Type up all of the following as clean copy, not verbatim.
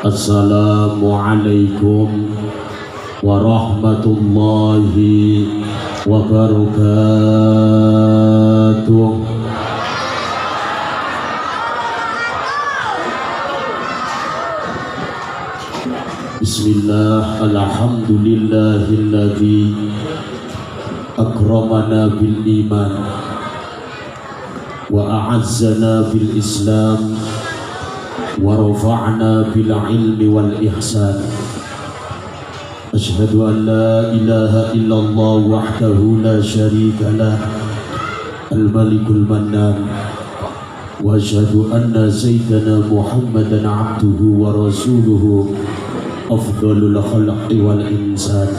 Assalamualaikum warahmatullahi wabarakatuh. Bismillah, alhamdulillahilladzi akramana bil iman wa a'azzana bil islam wa rafa'na bil ilmi wal ihsan. Asyhadu an la ilaha illallah wahdahu la syarika lah al malikul mannan wa asyhadu anna sayyidana Muhammadan abduhu wa rasuluhu afdalul khalqi wal insan.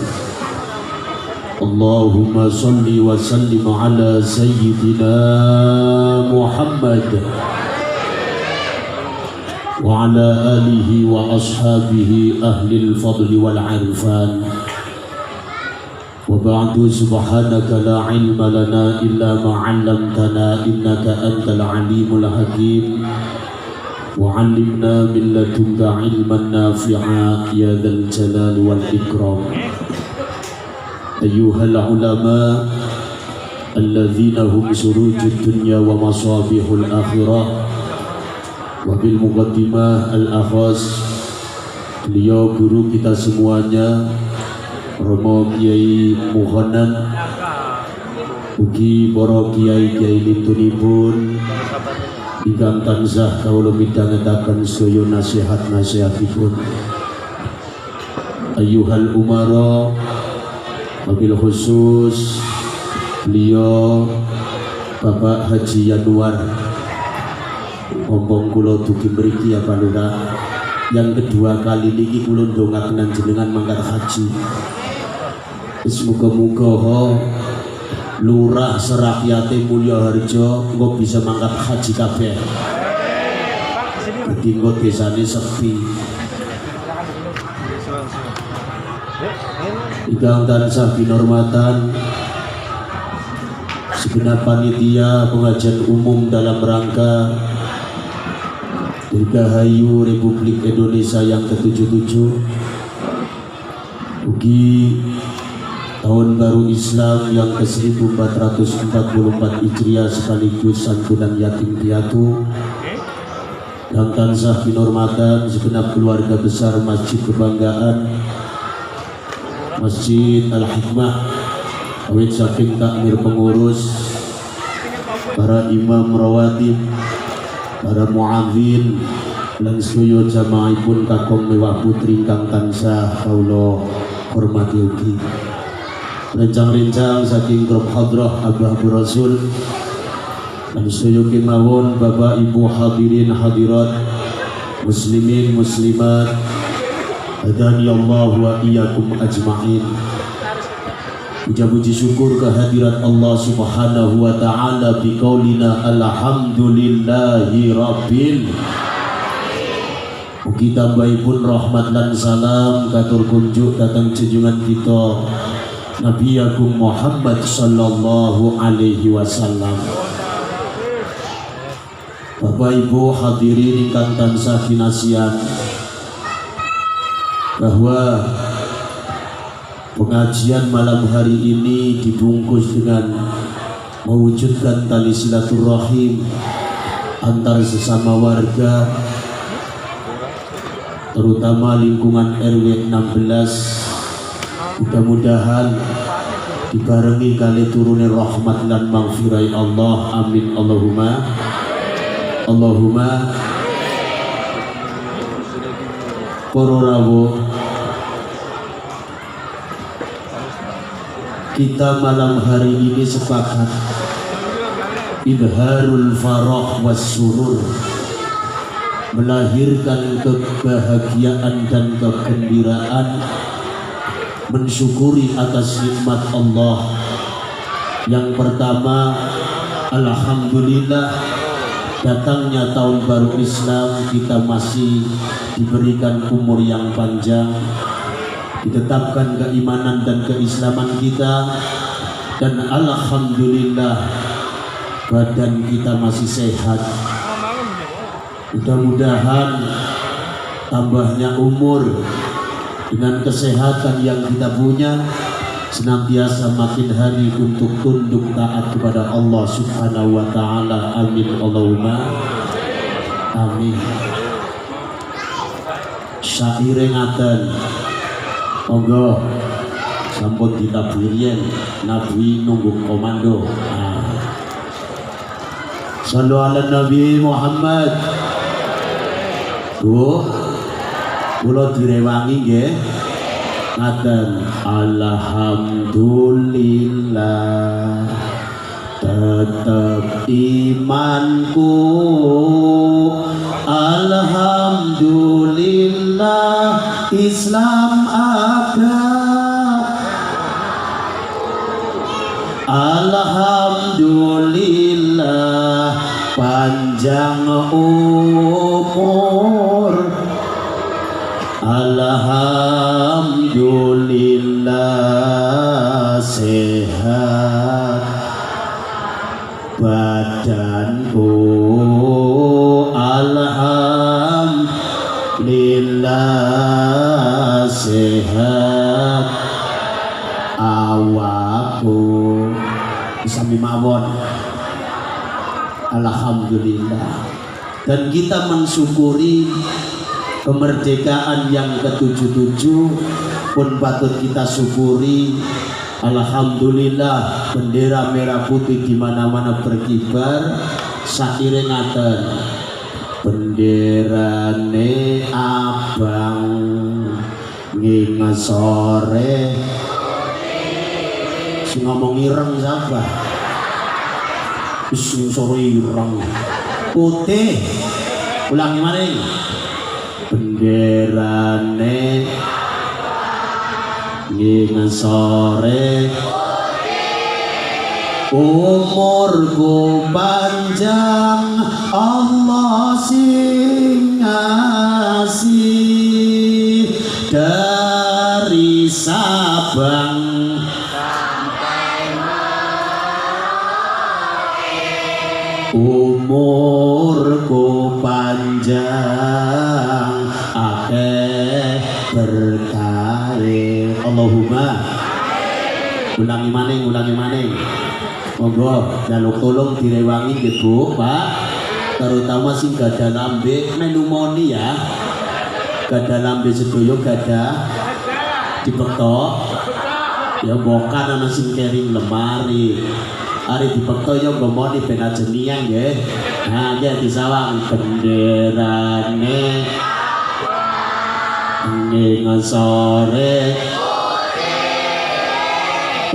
Allahumma salli wa sallim ala sayyidina Muhammad wa ala alihi wa ashabihi ahlil fadli wal arfan. Wa ba'du, subhanaka la ilma lana illa ma 'allamtana innaka antal alimul hakim. Wa 'allimna min ladunka ilman nafi'a ya dzal jalali wal ikram. Ayyuhal ulama alladzina hum surujud dunya wa masabihul akhirah. Wabil muqaddimah al-akhas, beliau guru kita semuanya Romo Kiai Muhanan, ugi para kiai-kiai litunipun ingkang tansah kawula midhangetaken sedaya nasihat-nasihatipun. Ayyuhal umara, wabil khusus beliau Bapak Haji Yanuar ngomong kula dugi mriki ya Pak Lurah. Yang kedua kali niki kula ndongaaken jenengan mangkat haji. Wis muga-muga Lurah serakyate Mulyaharja engko bisa mangkat haji kabeh. Mugi engko desane sepi. Ingkang tansah kinurmatan segenap panitia pengajian umum dalam rangka Dirgahayu Republik Indonesia yang ke-77, ugi tahun baru Islam yang ke-1444 Hijriah sekaligus santunan yatim piatu. Yang tansah kinurmatan segenap keluarga besar Masjid Kebanggaan, Masjid Al-Hikmah, awit saking takmir pengurus, para imam rawatib, para muadzin lan sedaya jamaahipun kakung mewah putri kang tansah kawula hormati ugi. Rencang-rencang saking grup hadrah Abah Rasul lan sedaya kemawon Bapak Ibu hadirin hadirat, muslimin muslimat, hadani Allah wa iyyakum ajma'in. Puji syukur kehadirat Allah Subhanahu wa ta'ala bi qaulina alhamdulillahi rabbil. Mugi tambahipun rahmat lan salam katur kunjuk datang junjungan kita Nabi Agung Muhammad sallallahu alaihi wasallam. Bapak Ibu hadirin ingkang tansah kinasihan, bahwa pengajian malam hari ini dibungkus dengan mewujudkan tali silaturahim antar sesama warga, terutama lingkungan RW 16. Mudah-mudahan dibarengi kali turunnya rahmat dan maghfirah Allah. Amin Allahumma Allahumma. Para rawuh, kita malam hari ini sepakat idharul farah was surur, melahirkan kebahagiaan dan kegembiraan, mensyukuri atas nikmat Allah. Yang pertama, alhamdulillah datangnya tahun baru Islam, kita masih diberikan umur yang panjang, ditetapkan keimanan dan keislaman kita, dan alhamdulillah badan kita masih sehat. Mudah-mudahan tambahnya umur, dengan kesehatan yang kita punya, senantiasa makin hari untuk tunduk taat kepada Allah Subhanahu wa taala. Amin Allahumma amin. Syaire ngaten, monggo sampun ditabirien Nabi nunggu komando. Sallu ala Nabi Muhammad. Bu, kula direwangi nggih. Ngaten, alhamdulillah tetap imanku, alhamdulillah Islam ada, alhamdulillah panjang umur, alhamdulillah sehat badanku, alhamdulillah sehat awakku. Sami mawon alhamdulillah. Dan kita mensyukuri kemerdekaan yang ke-77 pun patut kita syukuri. Alhamdulillah bendera merah putih di mana-mana berkibar. Saire ngaten, benderane abang nging sore. Sing ngomong ireng siapa? Sing sore ireng putih. Ulangi maning, benderane nging sore, umurku panjang Allah sing ngasih, dari Sabang umurku panjang akeh berkah. Allahumma. Ulangi maning. Monggo jaluk tolong direwangi nggih Bu, Pak. Terutama sing gadah lambe menumoni ya. Gadah lambe sedaya gadah dipekto. Ya bokan ana sing kering lemari. Ari dipekto ya ngomoni ben ajenian nggih. Nah, nggih disawang benderane ning sore,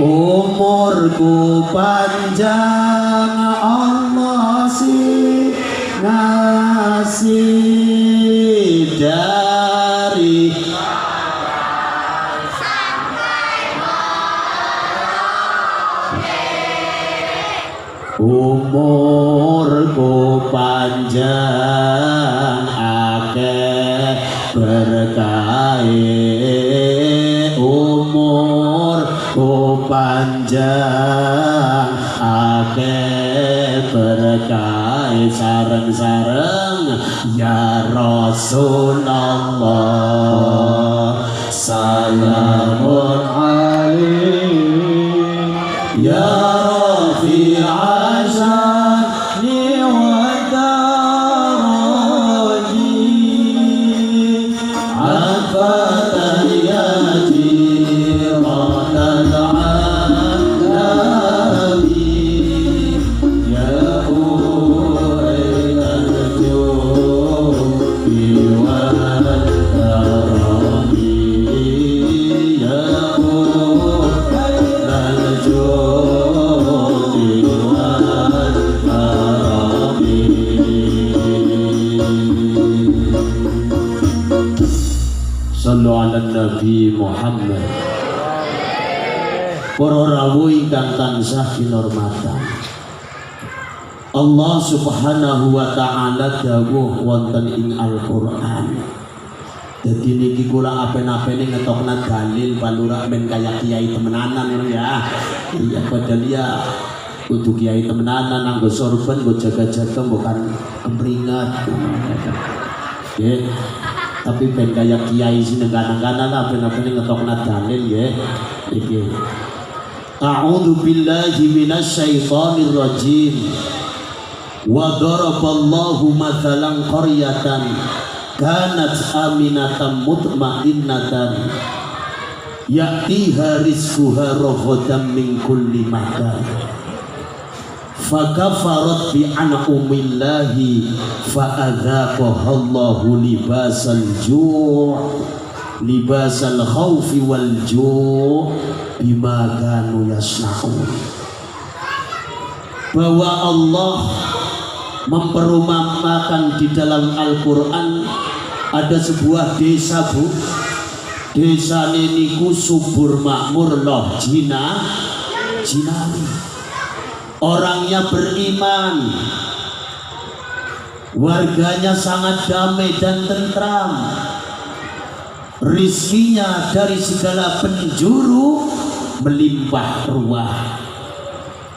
umurku panjang Allah sing ngasih, dari umurku panjang akeh berkah, umurku panjang akeh berkah. Sareng-sareng ya Rasulullah salamun alaihi ya rafi'an sya'ni wa daraji, afatan yati ratal alabi, ya uraitan jubi wal karami, ya uraitan jubi wal karami. Sallu ala Nabi Muhammad. Para rawuh ingkang tansah kinurmatan, Allah Subhanahu wa taala dawuh wonten ing Al-Qur'an. Dadi niki kula apen-apene ngetokna dalil palura men kaya kiai temenanan ngono ya. Iya padahal ya kudu kiai temenanan nganggo sorban nggo jaga-jaga bukan kemringat. Nggih. Tapi ben kaya kiai sini kadang-kadang lah ben-ben ngetokna dalil ya. Iki. A'udzu billahi minasyaitonir rajim. Wa daraballahu mathalan qaryatan kanat aminatan mutmainnatan ya'tiha rizquha raghadan min kulli makan fakafarat bi an'amillahi fa'adzaqahallahu libasal khawfi wal ju' bima kanu yasna'un. Bahwa Allah memperumpamakan di dalam Al-Quran ada sebuah desa, Bu. Desa niku subur makmur loh jinani. Orangnya beriman, warganya sangat damai dan tentram, rizkinya dari segala penjuru melimpah ruah.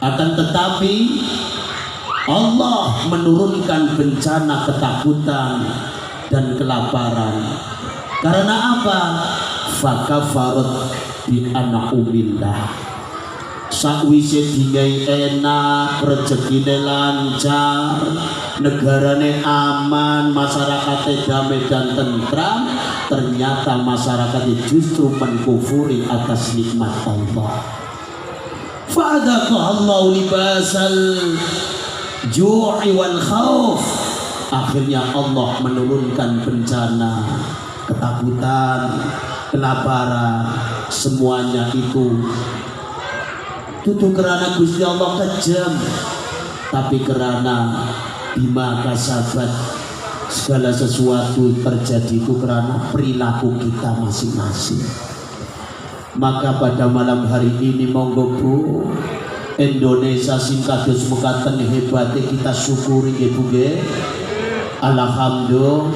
Akan tetapi Allah menurunkan bencana ketakutan dan kelaparan. Karena apa? Fakafarat bi an'amillah. Sakwise dingai enak, rezekine lancar, negarane aman, masyarakatnya damai dan tentram, ternyata masyarakatnya justru menkufuri atas nikmat Allah. Fa'adzaqahallahu libasal ju'i wal khauf. Akhirnya Allah menurunkan bencana, ketakutan, kelaparan, semuanya itu karena Gusti Allah kejam, tapi karena bima kasabat, segala sesuatu terjadi itu karena perilaku kita masing-masing. Maka pada malam hari ini monggo Bu, Indonesia sing kados mekaten hebate kita syukuri nggih Bu nggih. Alhamdulillah.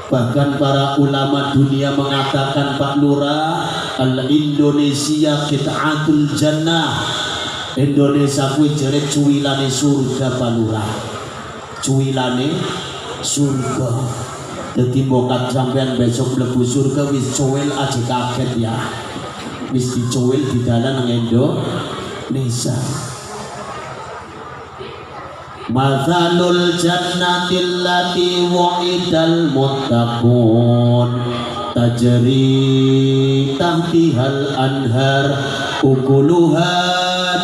Bahkan para ulama dunia mengatakan Pak Lurah, Indonesia qit'atul jannah. Indonesia kuwi jere cuwilane surga Pak Lurah. Cuwilane surga. Dadi mokat sampean besok mlebu surga wis cuwil aja kaget ya. Wis dicuwil di dalan nang Indonesia. Mathalul jannatil lati wa'idal muttaqun tajri tahtihal anhar ukuluha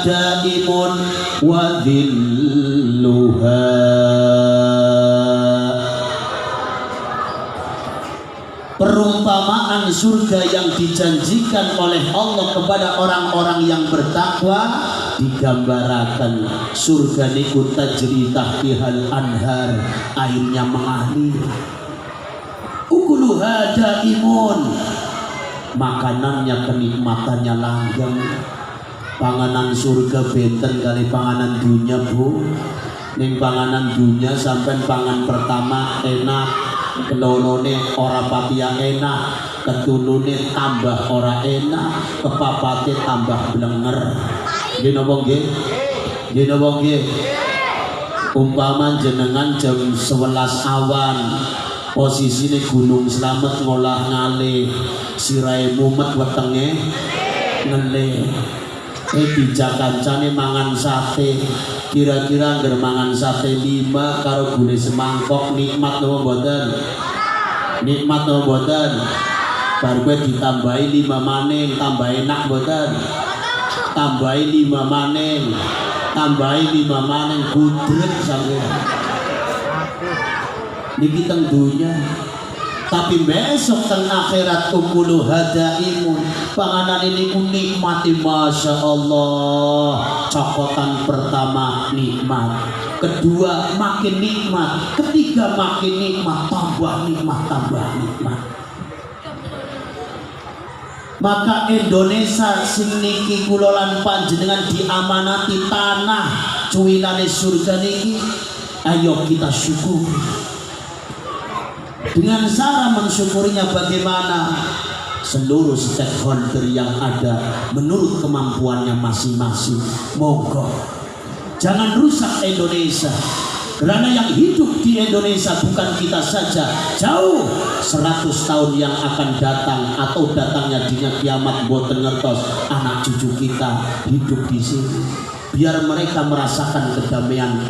daimun wa dhilluha. Perumpamaan surga yang dijanjikan oleh Allah kepada orang-orang yang bertakwa digambarkan surga niku tajri tahtihal anhar, airnya mengalir, ukuluha daimun, makanannya kenikmatannya langgeng. Panganan surga benten kali panganan dunia Bu. Ning panganan dunia sampai pangan pertama enak, kelolone ora patia enak, ketulune tambah ora enak, kepapate tambah blenger. Nggih napa nggih? Nggih napa nggih? Umpama jenengan jam 11 awan, posisine Gunung Slamet ngolah ngalih, sirahe mumet wetenge ngelih. Dijak kancane mangan sate, kira-kira angger mangan sate 5 karo gune semangkok, nikmat napa mboten? Nikmat napa mboten? Bar kowe ditambahi 5 maning, tambah enak mboten? Tambahi 5 maning, tambahi 5 maning, gudreg sampeyan. Niki teng dunya. Tapi besok teng akhirat ukulu hadaimun, panganan ini nikmati, masya Allah. Cokotan pertama nikmat, kedua makin nikmat, ketiga makin nikmat, tambah nikmat, tambah nikmat. Maka Indonesia sing niki kula lan panjenengan diamanati tanah cuwilane surga niki, ayo kita syukuri. Dengan cara mensyukurinya bagaimana? Seluruh stakeholder yang ada menurut kemampuannya masing-masing. Monggo jangan rusak Indonesia. Karena yang hidup di Indonesia bukan kita saja, jauh 100 tahun yang akan datang atau datangnya dina kiamat boten ngertos anak cucu kita hidup di sini. Biar mereka merasakan kedamaian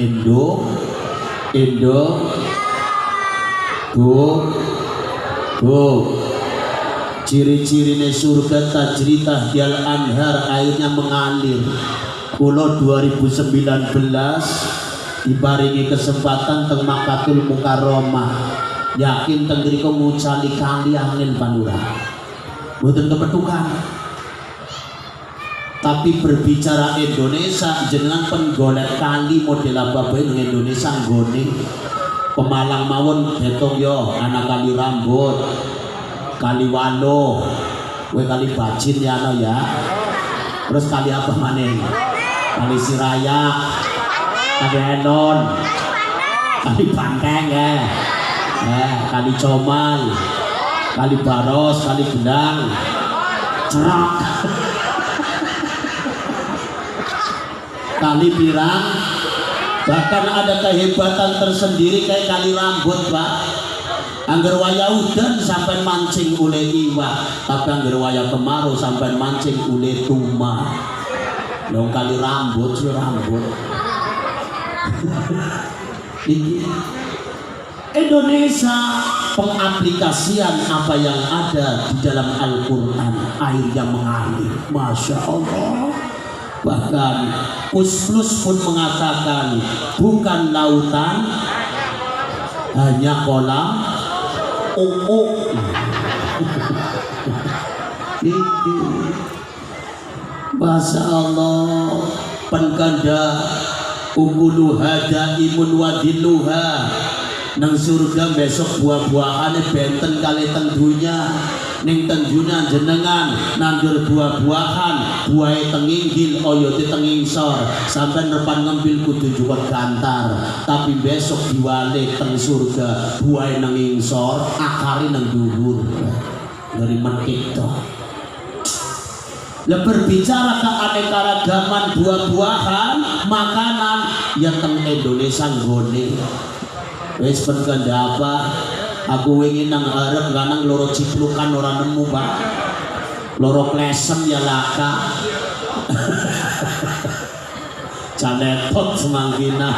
ciri-cirine surga tajri tahdiyal anhar, airnya mengalir. Kulo 2019 diparingi kesempatan teng Makkatul Mukarramah, yakin teng mriku ngucali kali angin panura mboten kepetukan. Tapi berbicara Indonesia, jenengan penggolek kali model apa bae nang Indonesia nggone Pemalang mawon betong yo anak kali Rambut, kali Walo, kowe kali Bajin ya ana ya. Terus kali apa maneh? Kali Siraya, kali Enon, kali Banteng ya, kali Comal, kali Baros, kali Gendang, Cerak, kali Pirang, bahkan ada kehebatan tersendiri kayak kali Rambut Pak. Angger waya udan sampai mancing ule iwa, tapi angger waya kemarau sampai mancing ule tuma. Dong kali Rambut sih Rambut. Indonesia pengaplikasian apa yang ada di dalam Al-Quran, air yang mengalir, Masya Allah. Bahkan Pusplus pun mengatakan bukan lautan, hanya kolam Masya Allah. Penkanda ukuluha daimun wadiluha, nang surga besok buah-buahane benten kali tendunya. Ning tendunya jenengan nandur buah-buahan, buahe tenginggil oyote tengingsor, sampai depan ngembil kudu juwet gantar. Tapi besok diwale teng surga buahe nengingsor, akare nang dhuwur. Dari metik toh. Lah berbicara keanekaragaman buah-buahan, makanan yang teng Indonesia nggone. Wis penkanda apa? Aku ingin nang arep ganang loro ciplukan ora nemu Pak. Loro klesem ya laka. Canetot semangkina.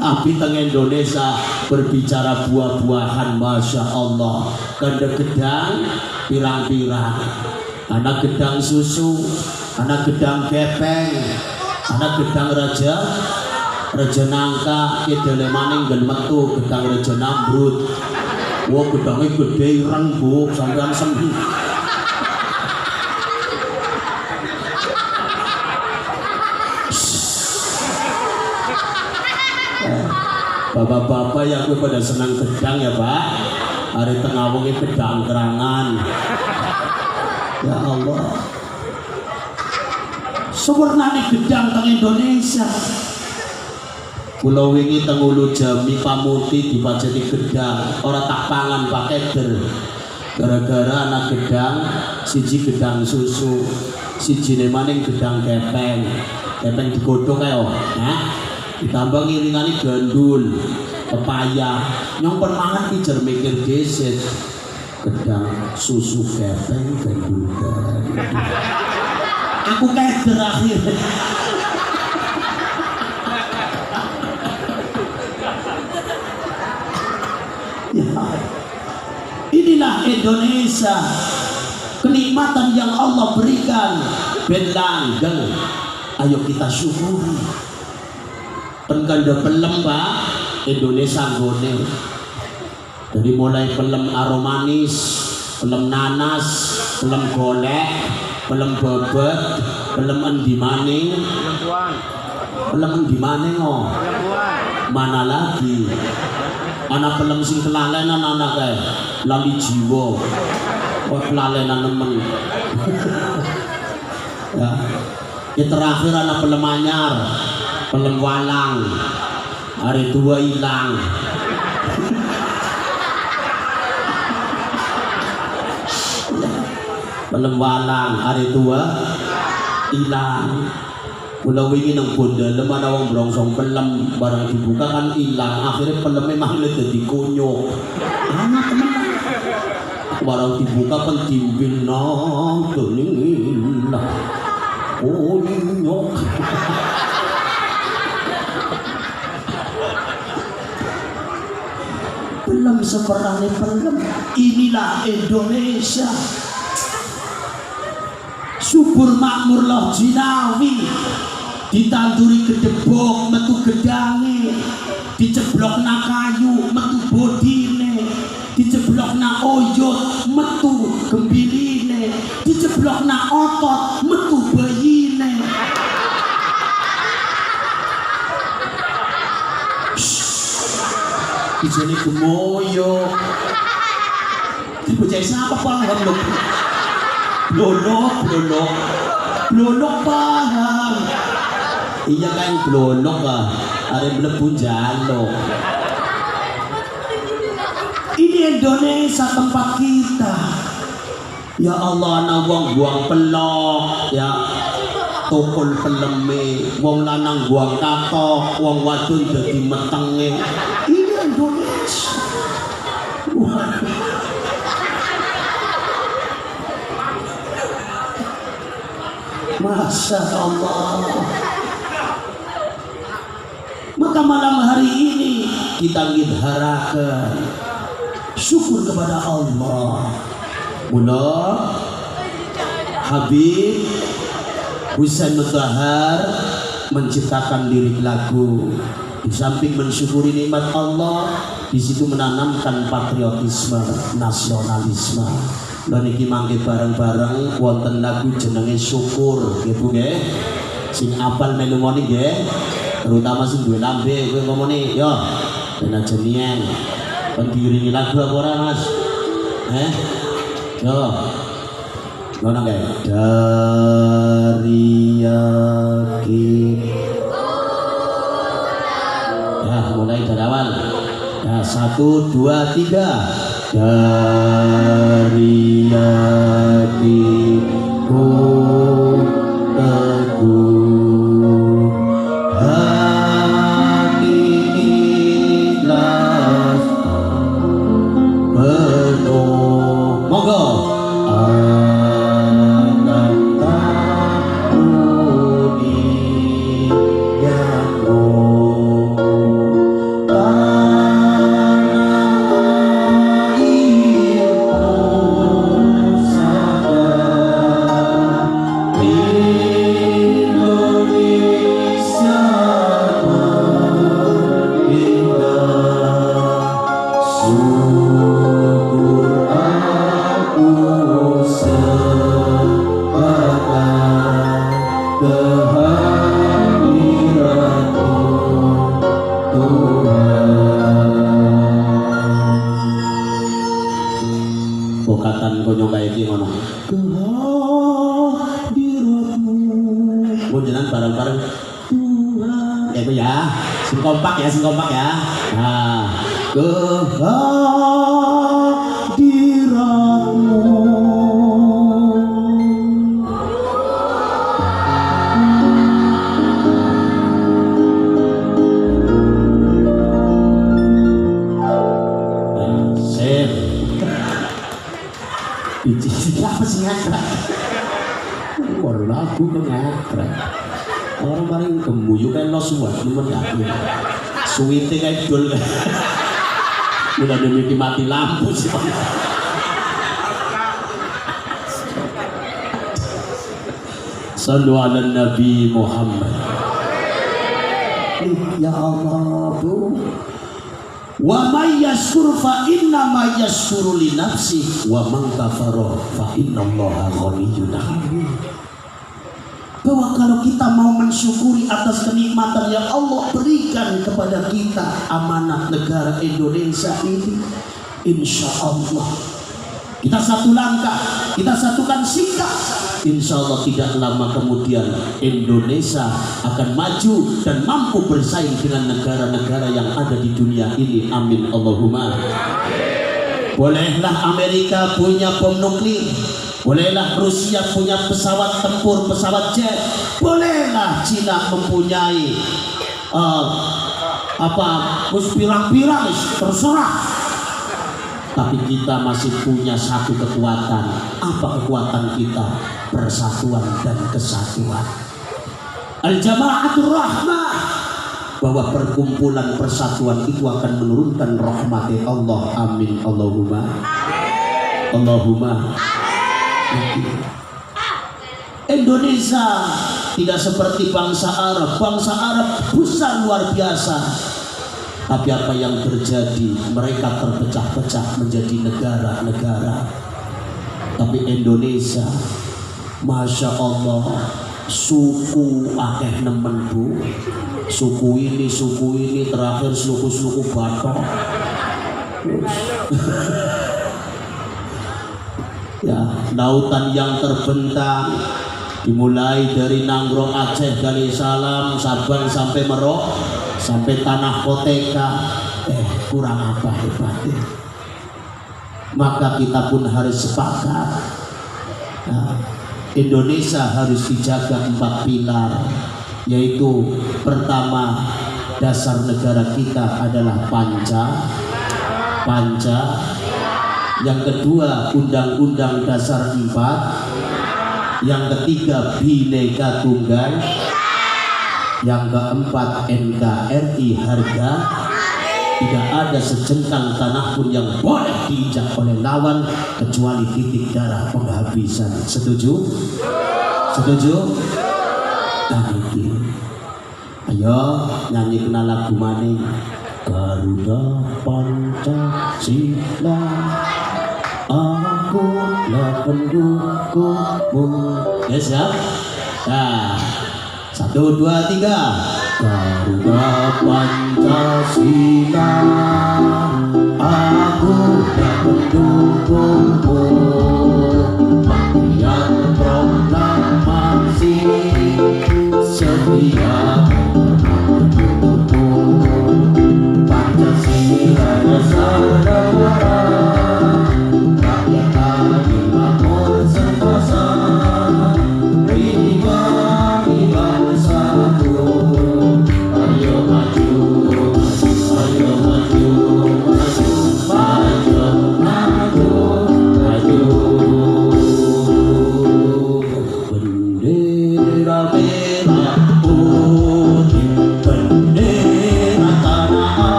Tapi teng Indonesia berbicara buah-buahan, Masya Allah. Kende gedang pirang-pirang, anak gedang susu, anak gedang gepeng, anak gedang raja nangka, kidele maning gen metu gedang raja nambrut. Wah gedangnya gede ireng Bu, sampean semi. Bapak-bapak yang pada senang gedang ya Pak, hari tengah wengi gedang kerangan. Ya Allah, sempurnane gedang teng Indonesia. Pulau wingi teng Ulu Jami Pamuti dipajati gedang, ora tak pangan pakai ger. Gara-gara anak gedang, siji gedang susu, siji maning gedang kepeng. Kepeng digodhong kae ditambah ngiringane gandul, pepaya, nyong permangan pijer mikir deset. Gedang susu kepeng gandul. Aku keder akhir. Ya. Inilah Indonesia, kenikmatan yang Allah berikan. Ben langgeng, ayo kita syukuri. Penkanda pelem Pak, Indonesia nggone. Dari mulai pelem aromanis, pelem nanas, pelem golek, pelem bebet, pelem endi maning, pelem endi maning oh. Mana lagi? Anak pelem sing kelalenan anak kae, lali jiwa. Oh kelalenan nemen. Ya. Yang terakhir anak pelem anyar, pelem walang, hari tua hilang. Pelem walang, hari tua hilang. Kula wingi nang Bondalem ana wong brongsong pelem barang dibuka kan ilang akhirnya pelemnya malah dadi konyo. Ana temen. Barang dibuka kan timbil nang ilang. Konyo. Pelem seperane pelem. Inilah Indonesia. Subur makmur loh jinawi, ditanduri gedebok metu gedange, diceblok na kayu metu bodine, diceblok na oyot metu gembiline, diceblok na otot metu bayine. Dijane gemoyo. Dibocah siapa paham lho. Blolok paham. Iya kan blolok are mlebu jaluk. Ini Indonesia tempat kita. Ya Allah, ana wong buang pelok, ya tukul peleme, wong lanang buang katok, wong wadon dadi metenge. Ini Indonesia. Masya Allah. Maka malam hari ini kita ngidharakan syukur kepada Allah. Mula Habib Husain Mutahar menciptakan lirik lagu. Di samping mensyukuri nikmat Allah, di situ menanamkan patriotisme, nasionalisme. Lan iki mangke bareng-bareng wonten lagu jenenge syukur, gitu nggih. Sing apal melu moni nggih, terutama sing duwe lambe kowe ngomone, yo ben aja nien. Kon diiringi lagu apa ora, Mas? Yo. Ngono nggih. Dari yakin. Ya, mulai dari awal. Ya, 1 2 3. Dari hatiku teguh, hati ikhlas penuh. Monggo akan tampuni yang bokatan konyo kaya iki ngono. Kehadiratmu. Munjenan bareng-bareng Tuhan. Ya itu ya. Sing kompak ya, sing kompak ya. Nah, kehadiratmu. Apa sih ngakrak? Baru lagu kan ngakrak. Orang paling gemuyu kan lo suat, temen aku. Suwite kayak dul kan. Udah demi mati lampu sih. Sallu ala Nabi Muhammad. Ya Allah, Bu. Wa may yashkur fa inna ma yashkuru li nafsi wa man kafara fa inna Allaha ghaniyyun hamid. Bahwa kalau kita mau mensyukuri atas kenikmatan yang Allah berikan kepada kita, amanah negara Indonesia ini, insya Allah kita satu langkah, kita satukan sikap, insya Allah tidak lama kemudian Indonesia akan maju dan mampu bersaing dengan negara-negara yang ada di dunia ini. Amin Allahumma. Bolehlah Amerika punya bom nuklir, bolehlah Rusia punya pesawat tempur, pesawat jet, bolehlah Cina mempunyai pirang-pirang, terserah. Tapi kita masih punya satu kekuatan. Apa kekuatan kita? Persatuan dan kesatuan. Al-jama'atul rahmah, bahwa perkumpulan persatuan itu akan menurunkan rahmat Allah. Amin Allahumma. Allahumma. Indonesia tidak seperti bangsa Arab. Bangsa Arab besar luar biasa. Tapi apa yang terjadi? Mereka terpecah-pecah menjadi negara-negara. Tapi Indonesia, Masya Allah, suku akeh nemen bu. Suku ini, terakhir suku Batak. Ya, lautan yang terbentang dimulai dari Nanggro Aceh, Darussalam, Sabang sampai Merauke, sampai Tanah Koteka. Kurang apa hebatnya? Maka kita pun harus sepakat. Indonesia harus dijaga 4 pilar, yaitu pertama, dasar negara kita adalah Panca. Yang kedua, Undang-Undang Dasar 4. Yang ketiga, Bhinneka Tunggal. Yang keempat, NKRI harga. Tidak ada sejengkal tanah pun yang boleh diinjak oleh lawan kecuali titik darah penghabisan. Setuju? Setuju? Ayo nyanyi kena lagu maning. Garuda Pancasila, akulah pendukungmu. Ya siap? Nah, 1, 2, 3. Garuda Pancasila, akulah pendukungmu. Yang proklamasi setia Pancasila dasar negara, rakyat kami makmur sentosa, pribadi bersatu. Ayo maju, ayo maju, maju, maju, maju.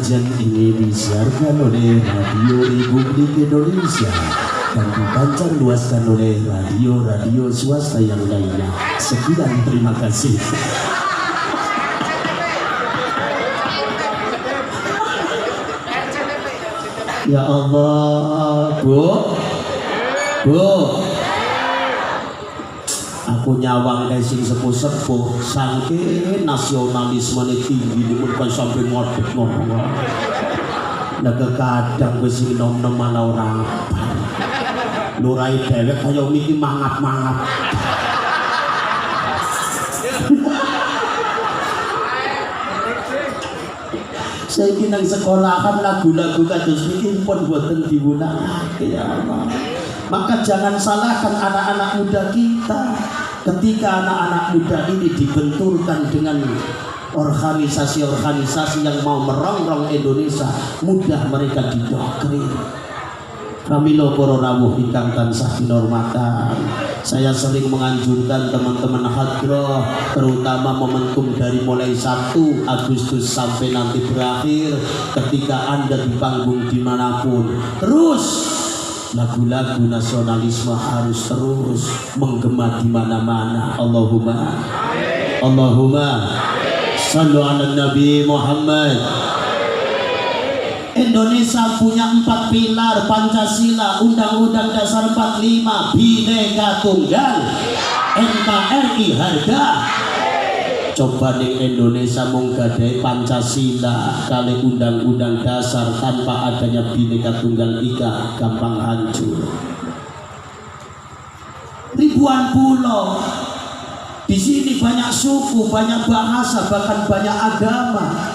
Pancen ini disiarkan oleh Radio Republik Indonesia dan dipancar luaskan oleh radio-radio swasta yang lainnya. Sekian, terima kasih. Ya Allah, Bu, aku nyawang sing sepuh-sepuh saking nasionalisme tinggi dimun sampai ngotot ngomong. Nek kadang wis sing nom-nom ana ora apa. Lurai dhewek kaya miki mangap-mangap. Saiki nang sekolahan lagu-lagu kados niki pun boten diwunangake ya Allah. Maka jangan salahkan anak-anak muda kita ketika anak-anak muda ini dibenturkan dengan organisasi-organisasi yang mau merongrong Indonesia, mudah mereka didoktrin. Pramila para rawuh ingkang tansah kinurmatan, saya sering menganjurkan teman-teman hadroh, terutama momentum dari mulai 1 Agustus sampai nanti berakhir, ketika Anda di panggung dimanapun, terus lagu-lagu nasionalisme harus terus menggema di mana-mana. Allahumma sallu ala Nabi Muhammad. Indonesia punya 4 pilar Pancasila, Undang-Undang Dasar 45, Bhinneka Tunggal, NKRI harga. Coba nih Indonesia menggadai Pancasila kali Undang-Undang Dasar tanpa adanya Bhinneka Tunggal Ika, gampang hancur. Ribuan pulau, di sini banyak suku, banyak bahasa, bahkan banyak agama.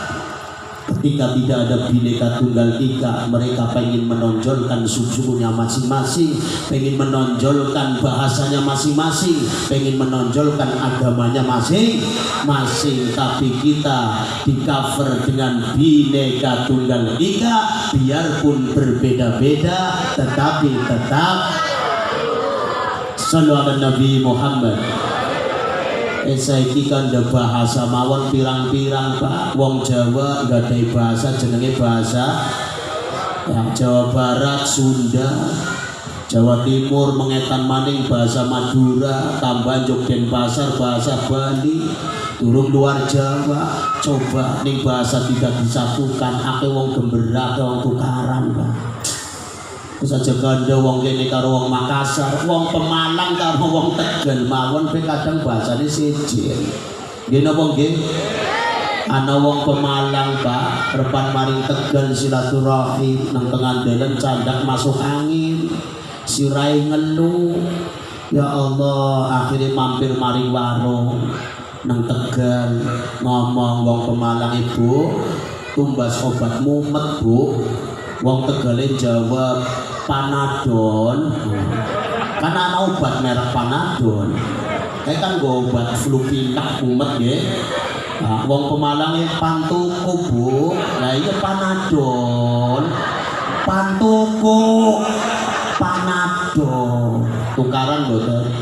Ketika tidak ada Bhinneka Tunggal Ika, mereka pengen menonjolkan sukunya masing-masing, pengen menonjolkan bahasanya masing-masing, pengen menonjolkan agamanya masing-masing. Tapi kita di cover dengan Bhinneka Tunggal Ika, biarpun berbeda-beda, tetapi tetap sallallahu Nabi Muhammad. Saiki kan ada bahasa mawon pirang-pirang Pak. Wong Jawa nggak ada bahasa jenenge bahasa ya, Jawa Barat, Sunda, Jawa Timur, mengetan maning bahasa Madura, tambah Jogdenpasar, bahasa Bali, turun luar Jawa. Coba ning bahasa tidak disatukan, ake wong Gemberak, wong tukaran Pak. Terus aja ganda wong kene karo wong Makassar, wong Pemalang karo wong Tegal mawon pe kadang bahasane siji. Nggih napa nggih? Ana wong Pemalang Pak, repan maring Tegal silaturahim nang tengah dalan candak masuk angin. Sirai ngeluh. Ya Allah, akhirnya mampir maring warung nang Tegal ngomong wong Pemalang, Ibu, tumbas obat mumet Bu. Wong Tegale jawab Panadol. Kan ana obat merek Panadol. Kayak kan go obat flu pilek mumet nggih. Nah, wong Pemalang pantuku Bu. Lah iya Panadol. Pantuku Panadol. Tukaran mboten.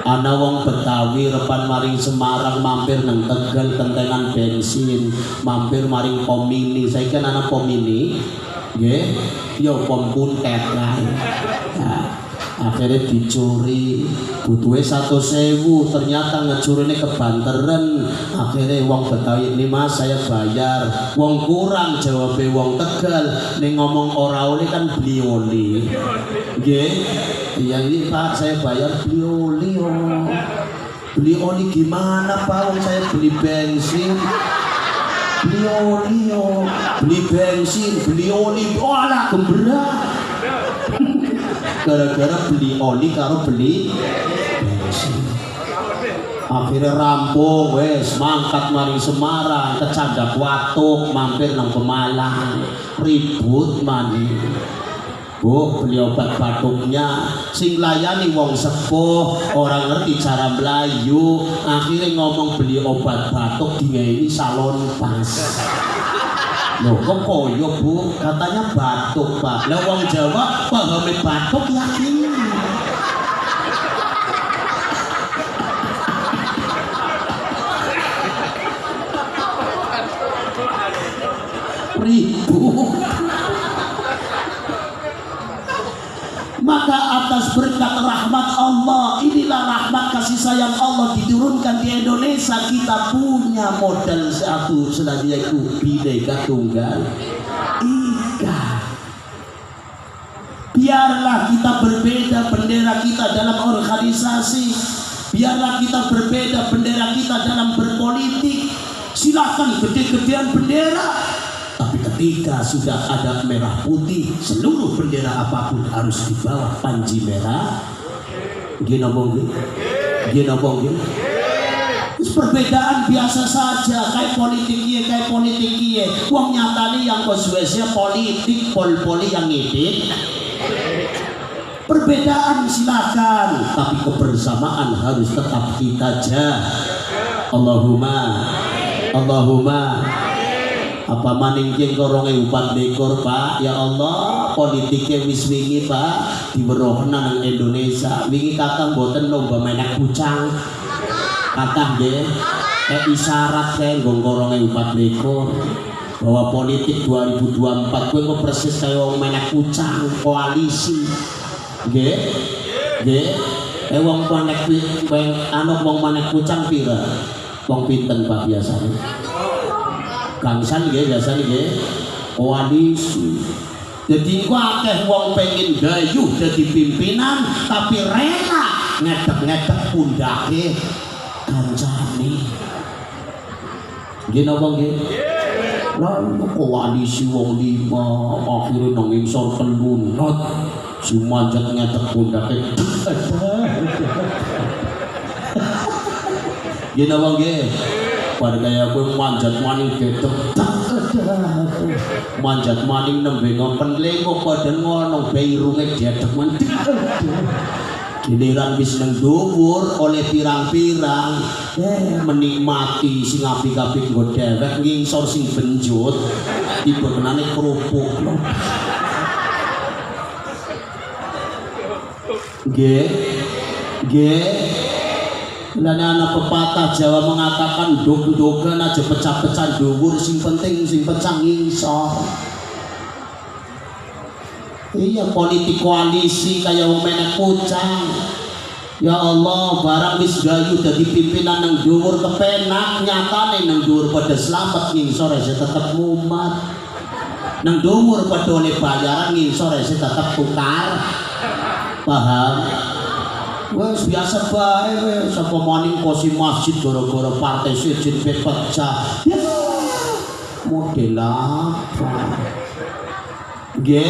Ana wong Betawi repan maring Semarang mampir nang Tegal kentengan bensin, mampir maring pom mini. Saiki kan ana pom mini. Nggih, ya pom kuntet kae. Nah, akhirnya dicuri, butuhe 100.000, ternyata ngecurine kebanteran. Akhirnya wong Betawi ini, Mas saya bayar. Wong kurang jawabe wong Tegal, ning ngomong ora oleh kan beli oli. Nggih. Iya ini Pak, saya bayar beli oli. Oh. Beli oli gimana Pak? Wong saya beli bensin. Beli oli oh. Beli bensin, beli oli. Oh alah Gemberak. Gara-gara beli oli karo beli bensin. Akhirnya rampung wes mangkat maring Semarang, kecandak watuk mampir nang Pemalang, ribut maning. Bu, beli obat batuknya, sing layani wong sepuh, orang ngerti cara melayu, akhirnya ngomong beli obat batuk ini salon pas. Loh, kok koyo Bu? Katanya batuk Pak. Lah wong Jawa pahami batuk yakin. ribut. Maka atas berkat rahmat Allah, inilah rahmat kasih sayang Allah diturunkan di Indonesia. Kita punya modal satu selanjutnya itu Bhinneka Tunggal Ika. Biarlah kita berbeda bendera kita dalam organisasi, biarlah kita berbeda bendera kita dalam berpolitik. Silahkan gede-gedean bendera, tapi ketika sudah ada merah putih, seluruh bendera apapun harus di bawah panji merah. Gina bonggi, gina bonggi. Perbedaan biasa saja, kayak politik iya. Uang nyatanya yang konsuesinya politik, pol-poli yang ngedit. Perbedaan silakan, tapi kebersamaan harus tetap kita jaga. Allahumma apa maning king koronge 24 Pak, ya Allah politiknya wis wingi Pak diwerohna nang Indonesia. Wingi kakang boten lomba menek kucang kakang nggih isyarat kae nggo koronge 24 bahwa politik 2024 kuwi kok persis kaya wong menek kucang koalisi nggih wong menek wong menek kucang pira wong pinten Pak biasanya gangsan nggih biasane nggih koalisi. Jadi ku akeh wong pengen gayuh dadi pimpinan tapi rela ngedek-ngedek pundake kancane. Nggih napa nggih? Lah koalisi wong 5 akhire nang ngisor telunut si manjat ngedek pundake. Nggih napa nggih? Warga ya gue manjat maning gedek manjat maning nembe ngompen lengkok pada ngono beirunge dedek manting giliran wis nang dhuwur oleh pirang-pirang menikmati sing apik-apik nggo dhewek ngingsor sing benjut tiba kenane kerupuk nggih dan anak pepatah Jawa mengatakan dog-dogan aja pecah-pecah dhuwur sing penting sing pecah ngisor. Iya politik koalisi kayak wong menek kucang. Ya Allah barang wis gayu dadi pimpinan nang dhuwur kepenak nyatane nang dhuwur pada selamat ngisor aja tetep mumat. Nang dhuwur pada oleh bayaran ngisor aja tetep tukar. Paham? Wes biasa bae wes sapa maning kosi masjid gara-gara partai siji pecah. Ya model apa? Nggih.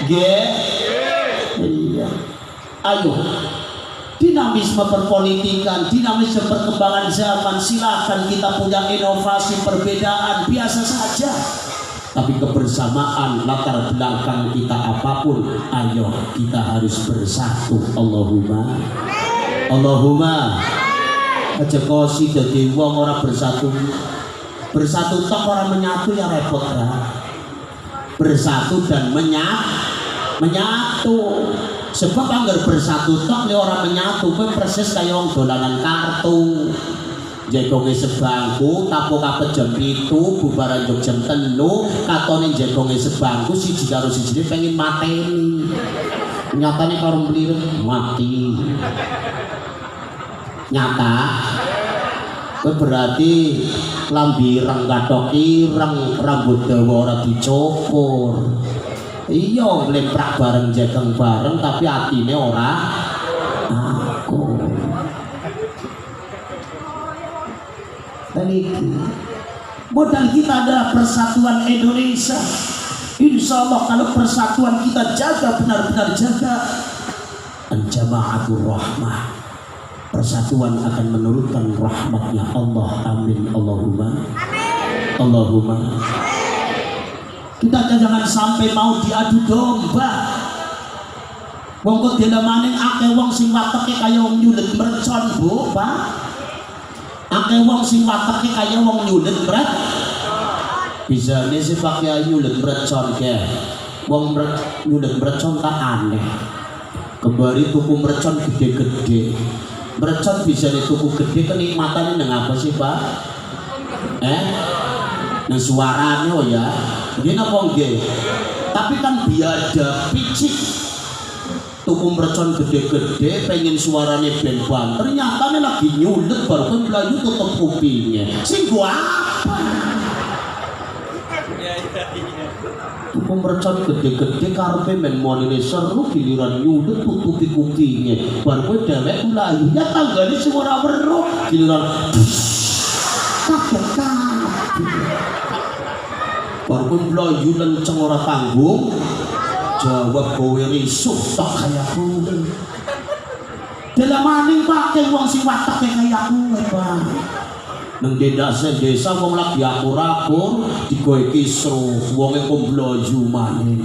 Iya. Ayo. Dinamisme perpolitikan, dinamisme perkembangan zaman, silakan kita punya inovasi perbedaan biasa saja. Tapi kebersamaan latar belakang kita apapun, ayo kita harus bersatu. Allahumma aja kosi dadi wong ora bersatu tok ora menyatu ya repot lah. Bersatu dan menyatu sebab anggar bersatu tok nek ora menyatu kuwi persis kaya wong dolanan kartu. Jegonge sebangku tapuk kapet jam 7 bubaran jam 3 katone jegonge sebangku siji karo siji pengen mateni nyatane karo mlireng mati nyata itu berarti lambi ireng kathok ireng rambut dawa ora dicukur iya mlemprak bareng jegong bareng tapi atine ora aku. Modal kita adalah persatuan Indonesia. Insya Allah kalau persatuan kita jaga benar-benar jaga, al-jama'atul rahmah, persatuan akan menurunkan rahmatnya Allah. Amin Allahumma. Kita jangan sampai mau diadu domba. Wong kok dene maning akeh wong sing wateke kaya wong nyulet mercon Bu Pak. Akeh wong sing wateke kaya wong nyulet berat. Bisa nih sih pakai nyulet mercon ke. Wong nyulet mercon tak aneh. Kembali tuku mercon gede-gede. Mercon bisa dituku gede kenikmatannya nang apa sih Pak? Nah suaranya oh ya, ini apa nggih? Tapi kan biada picik tuku mercon gede-gede pengen suaranya ben banter, ternyata lagi nyulet baru kan melayu tutup kupingnya. Sing gua apa? Tuku mercon gede-gede karepe men monine seru giliran nyulet tutupi kupingnya. Baru kowe dhewek melayu ya tanggane suara weruh giliran baru pun melayu lenceng ora tanggung jawab kowe risuh tak kaya kowe dalam maning pakai wong sing watake kaya kowe Bang nang desa wong lagi akur-akur digoe kisruh wonge kok mlayu maning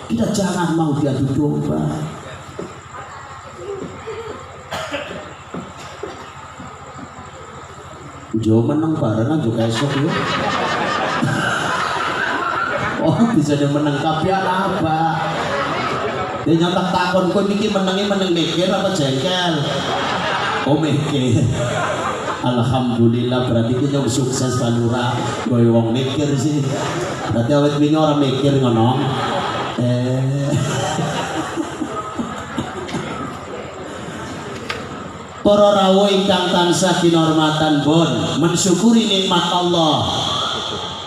kita jangan mau diadu domba. Jo menang barengan juga esok ya. Oh bisa dia menang kapian apa? Dia nyotak takon kau mikir menangnya menang mikir apa jengkel? Oh mikir. Alhamdulillah berarti kita sukses Palura. Gue wong mikir sih. Berarti awet bini orang mikir ngono. Para rawuh ingkang tansah kinurmatan bon mensyukuri nikmat Allah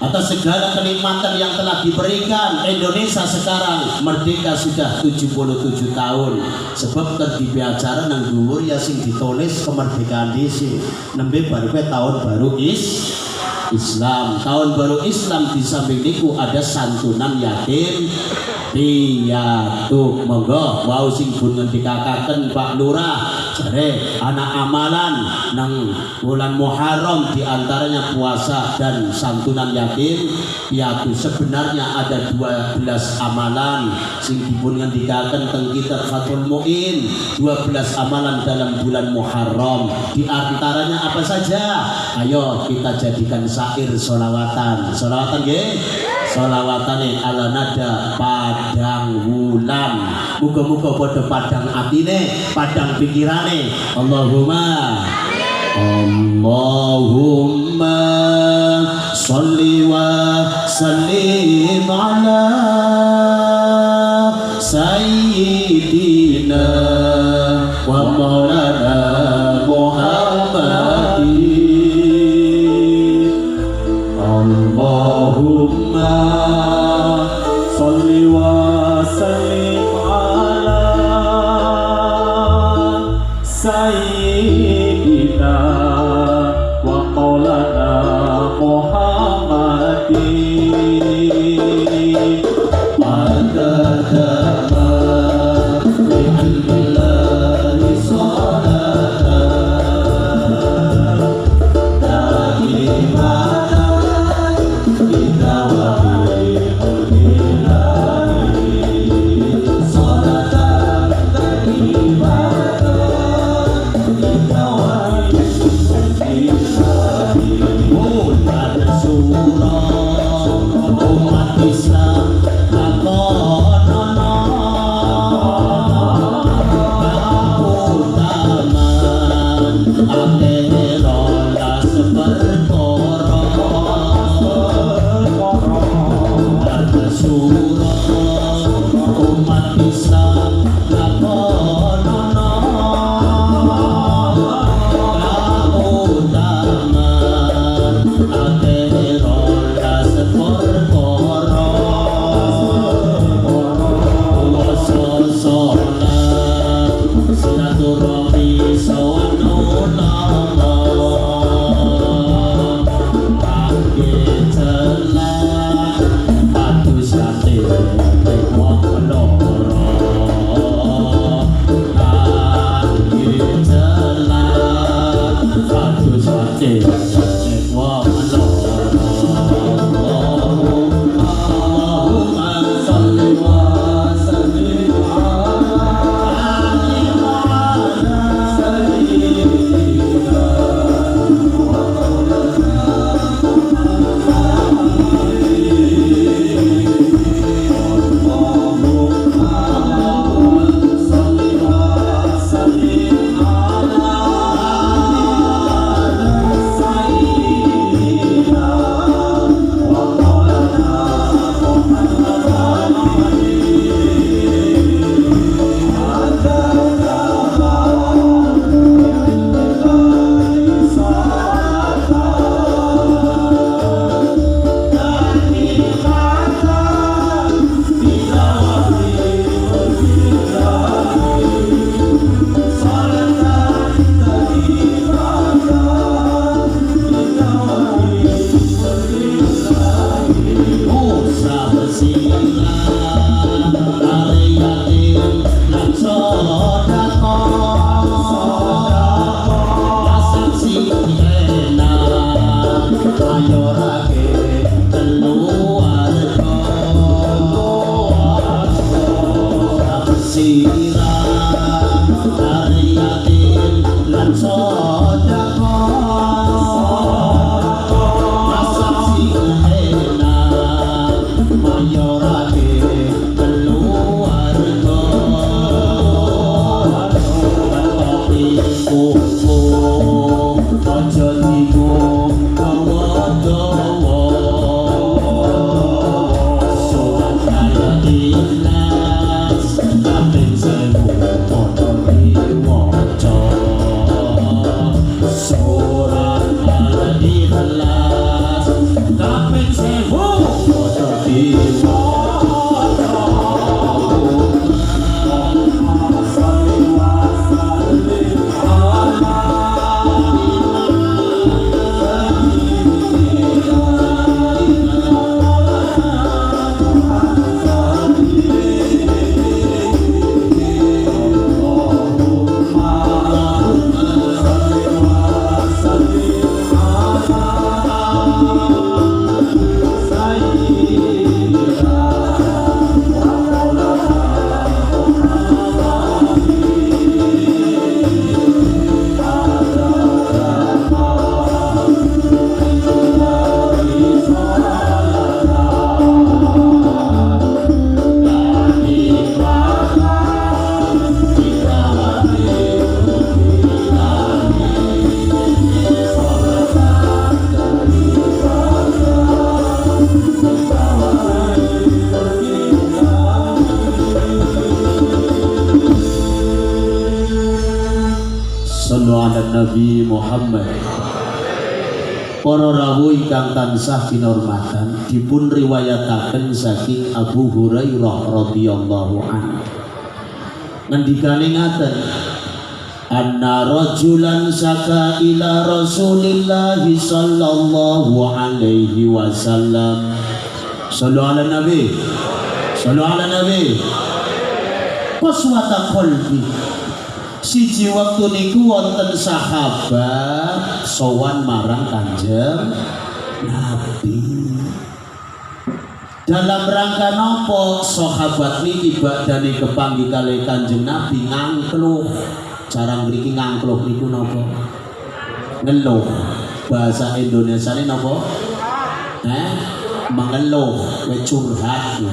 atas segala kenikmatan yang telah diberikan. Indonesia sekarang merdeka sudah 77 tahun sebab tertibi acara nang dhuwur ya sing ditulis kemerdekaan dhisik nembe baru tahun baru Islam. Tahun baru Islam di samping niku ada santunan yatim piatu. Monggo wau sing pun ngendikaken Pak Lurah jare anak amalan nang bulan Muharram diantaranya puasa dan santunan yatim piatu. Sebenarnya ada 12 amalan sing dipun ngendikaken teng kitab Fathul Muin, 12 amalan dalam bulan Muharram. Di antaranya apa saja? Ayo kita jadikan syair solawatan nggih. Solawatane ala nada padang wulan. Muga-muga padha padang atine, padang pikirane. Allahumma sholli wa sallim ala sayyidina wa maulana Muhammadin. Allahumma sholli wa sallim ala sayyidina wa maulana Muhammadin. Adadama bi'ilmillahi salatan da'imatan bidawati mulkillahi salatan da'imatan bidawati mulkillahi. Bulan surah umat Islam mayorake keluarga sirah karyatin lan sodako masak sirena mayorake keluarga kuku ojo diku dawa-dawa surat kaya ikhlas kaping 1000 padha diwaca surat kaya ikhlas kaping 1000 padha diwaca Nabi Muhammad. Para rawuh ingkang tansah kinurmatan dipun riwayataken saking Abu Hurairah radhiyallahu anhu. Ngendikane ngaten, anna rajulan saka ila Rasulillah sallallahu alaihi wasallam. Shallu ala nabi. Shallu ala nabi. Qaswata qalbi. Siji waktu niku wonten sahabat sowan marang Kanjeng Nabi. Dalam rangka nopo sahabat niki badane kepanggih kalih Kanjeng Nabi ngangkluh. Cara mriki ngangkluh niku nopo? Ngeluh. Bahasa Indonesiane nopo? Mengeluh, curhat.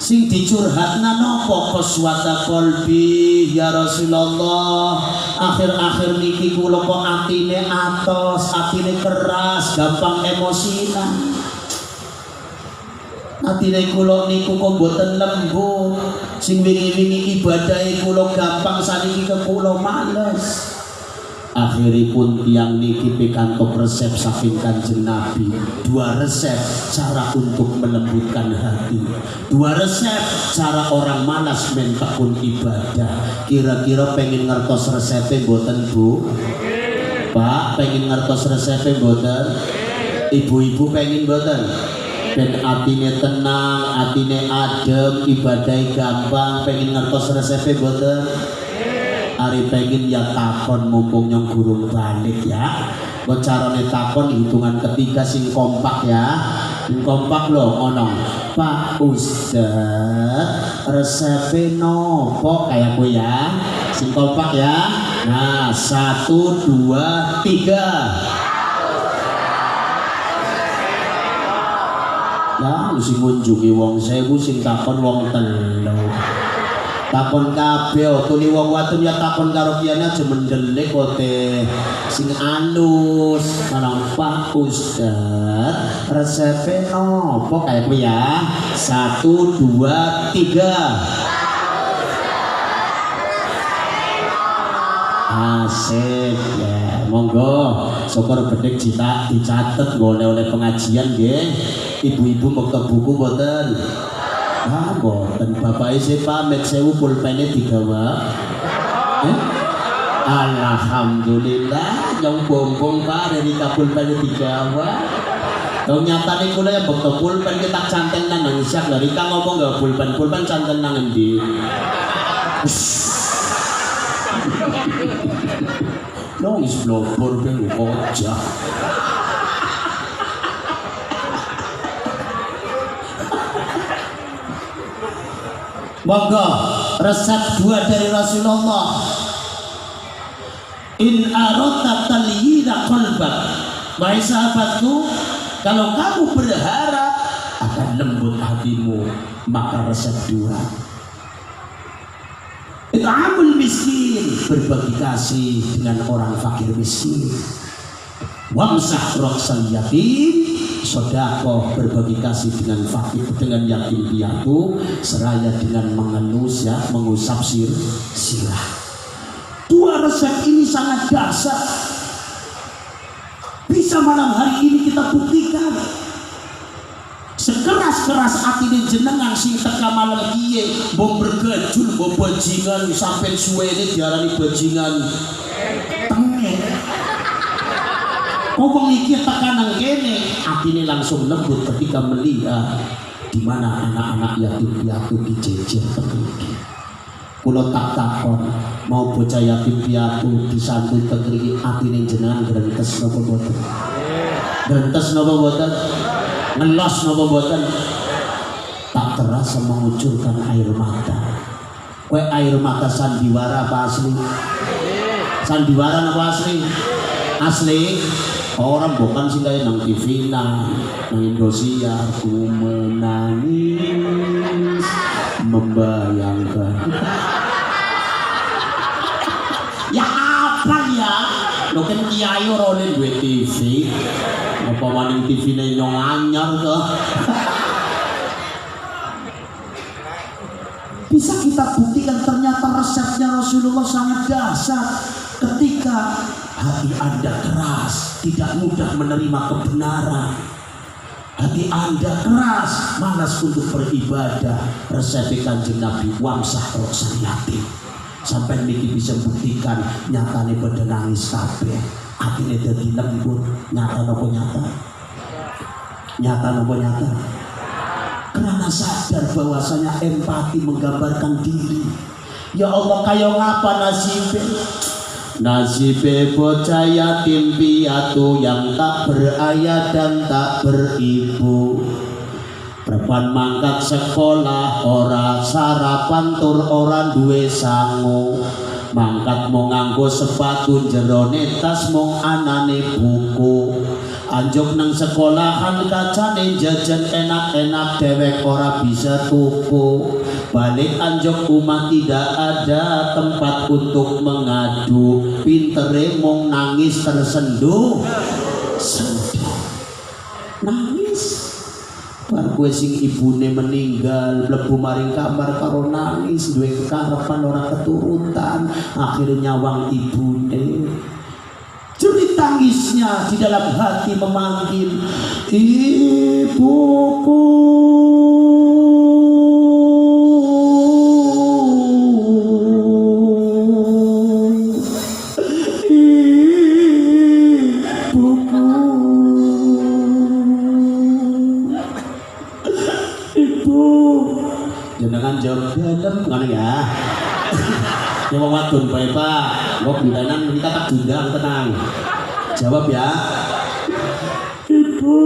Sing dicurhatna nopo qaswata qalbi ya Rasulullah, akhir-akhir niki kula kok atine atos, atine keras, gampang emosinan. Atine kula niku kok mboten lembut, sing wingi-wingi ibadahe kula gampang saniki kula males. Akhiripun tiang niki pikantuk resep saking Kanjeng Nabi, 2 resep cara untuk melembutkan hati, 2 resep cara orang malas mentekun ibadah. Kira-kira pengen ngertos resepnya mboten Bu? Pak, pengen ngertos resepnya mboten? Ibu-ibu pengen mboten? Ben atine tenang, atine adem, ibadahnya gampang, pengen ngertos resepnya mboten? Ari pengen ya takon mumpung nyong gurung balik ya. Kok carane takon hitungan ketiga sing kompak ya. Sing kompak lho ngono. Pak Ustaz, resepe nopo kayak gue ya. Sing kompak ya. Nah, 1 2 3. Ya, sing ngunjungi wong 1000 sing takon wong 3. Takon kabeh tuni wong wadon ya takon karo kiyane aja mendelik kote sing alus. Marang Pak Ustaz, resepe nopo kayak kuwi ya. 1 2 3. Asik ya, monggo syukur bedhek dicatet oleh pengajian nggih. Ibu-ibu mekte buku mboten? Ah, boten bapak isi pamit 1000 pulpene digawa. Alhamdulillah yang bombong Pak dari pulpene digawa. Dong nyatane kula ya bekto pulpen kita canten nang isyak lho Rika ngomong gak pulpen canten nang endi. Nangis blobor ben kocak. Monggo resep dua dari Rasulullah. In aradta talyina qalbak, wahai sahabatku, kalau kamu berharap akan lembut hatimu, maka resep dua. It'amul miskin, berbagi kasih dengan orang fakir miskin. Wamsah ra'sal yatim, sedekah berbagi kasih dengan fakir, dengan yatim piatu, seraya dengan mengelus ya, mengusap sirah. Dua resep ini sangat dasar. Bisa malam hari ini kita buktikan. Sekeras-keras atine jenengan sing teka malam kiye, mbok bergajul, mbok bajingan sampai suwene diarani bajingan tengek. Ngomong iki tekan nang kene, atine langsung lembut ketika melihat di mana anak-anak yatim piatu dijejer tengriki. Kula tak takon, mau bocah yatim piatu disambut tengriki, atine jenengan grentes napa boten? Grentes napa boten? Ngelos napa boten? Tak terasa mengucurkan air mata. Kowe air mata sandiwara apa asli? Sandiwara apa asli? Asli. Orang bukan sih kayak nang TV nang Indosiar, ku menangis membayangkan. Ya apa ya? Lo kan kiai rolin gue TV. Apa maning TV nih nyong anyar tuh. Bisa kita buktikan ternyata resepnya Rasulullah sangat dasar. Ketika hati Anda keras, tidak mudah menerima kebenaran, hati Anda keras, malas untuk beribadah, resep Kanjeng Nabi wamsah ra'sal yatim. Sampai niki bisa buktikan nyatane pada nangis kabeh, atine dadi lembut. Nyata napa nyata? Nyata napa nyata? Karena sadar bahwasanya empati menggambarkan diri. Ya Allah, kaya ngapa nasibnya? Nasibnya bocah yatim piatu yang tak berayah dan tak beribu. Prepan mangkat sekolah ora sarapan tur ora duwe sangu. Mangkat mau nganggo sepatu jerone tas mung anane buku. Anjuk nang sekolahan kacane jajan enak-enak dewek ora bisa tuku. Balik anjuk rumah tidak ada tempat untuk mengadu. Pintere mung nangis tersenduh. Nangis. Bar kowe sing ibune meninggal mlebu maring kamar karo nangis duwe kekarepan ora keturutan, akhirnya nyawang ibune. Jerit tangisnya di dalam hati memanggil, ibuku, ibuku, ibu. Jenengan jawab dalam kan ya. Ya wong wadon bae Pak, kok bundanan kita tak bundang tenang. Jawab ya. Ibu.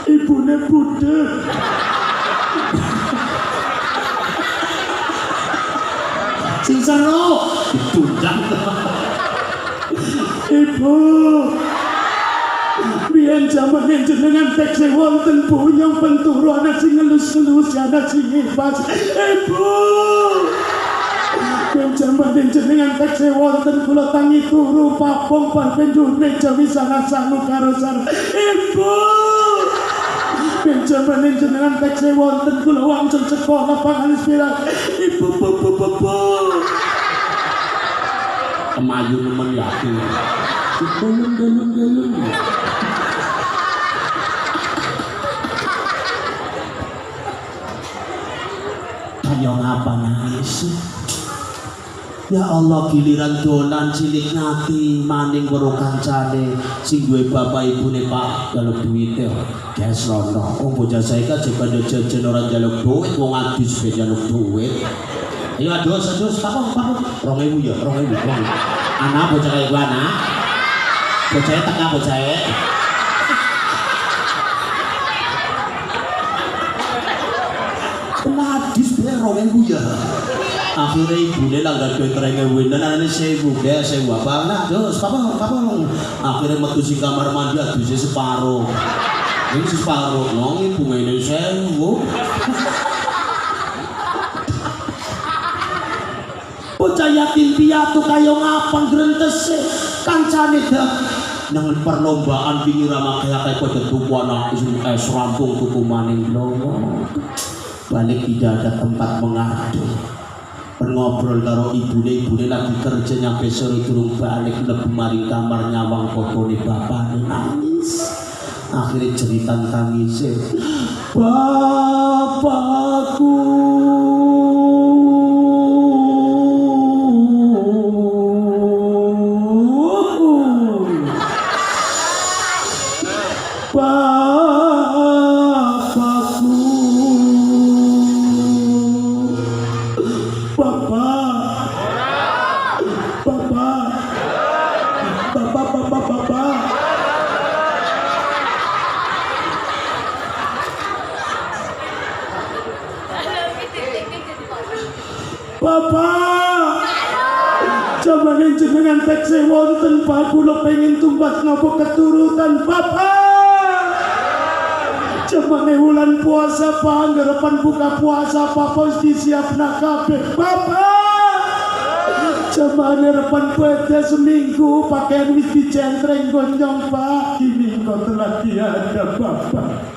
Ibune budhe. Sing seru ditundang. Ibu. Biyen jaman jenengan tekse wonten buyong penturu ana sing ngelus-ngelus ana sing ibas. Ibu. Jaman jenengan tekse wonten kula tangi turu papong parpendune jawi sangat sanu karo sar. Ibu. Jaman jenengan tekse wonten kula wangsul sekolah pangalis pirang. Ibu. Kemayu nemen yakin. Galung. Kayak ngapa nangis? Ya Allah, giliran dolan cilik ngati maning karo kancane sing duwe bapak ibune Pak jaluk duwite gas rono. Oh bocah saiki jebane jajan ora jaluk duit, wong adus pe jaluk duit. Ayo adus kapok 2000 ya 2000. Anak bocah kaya gua anak. Bocah tengah bocah. Kenapa 2.000 ya. Akhirnya ibunya langgar duit 3.000 dan anaknya 1.000 dia 1.000 apa nah terus papa akhirnya metu sing kamar mandi adusnya separuh ini separuh nong ibu ini 1.000 bocah yatim piatu kayo ngapang grentes kancane dak nang perlombaan pinggir sama kayak pada tuku anak rampung tuku maning lomo balik tidak ada tempat mengadu ngobrol karo ibune lagi kerja nyampe sore durung balik mlebu mari kamar nyawang fotone bapakne nangis akhirnya cerita tangis bapakku coba jenengan tekse wonten Pak kula pengen tumbat napa keturutan Bapak coba wulan puasa Pak ngrepan buka puasa Pak wis disiapna kabeh Bapak coba ngrepan puasa seminggu pakaian wis dicentreng gonjong Pak ini kok telah tiada Bapak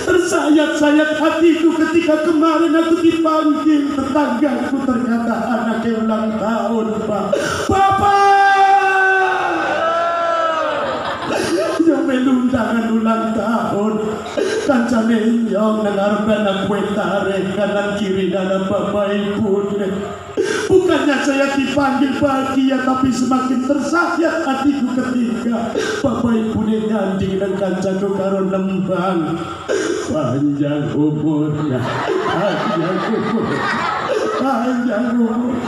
tersayat-sayat hatiku ketika kemarin aku dipanggil tetanggaku ternyata anaknya ulang tahun Pak Bapak yang melundangan ulang tahun kancane nyong nang anak kue tarik kanan kiri dalam bapak ibu bukannya saya dipanggil bahagia tapi semakin tersayat hatiku ketika bapak ibu nyanding dan kancaku karo nembang panjang umurnya panjang umur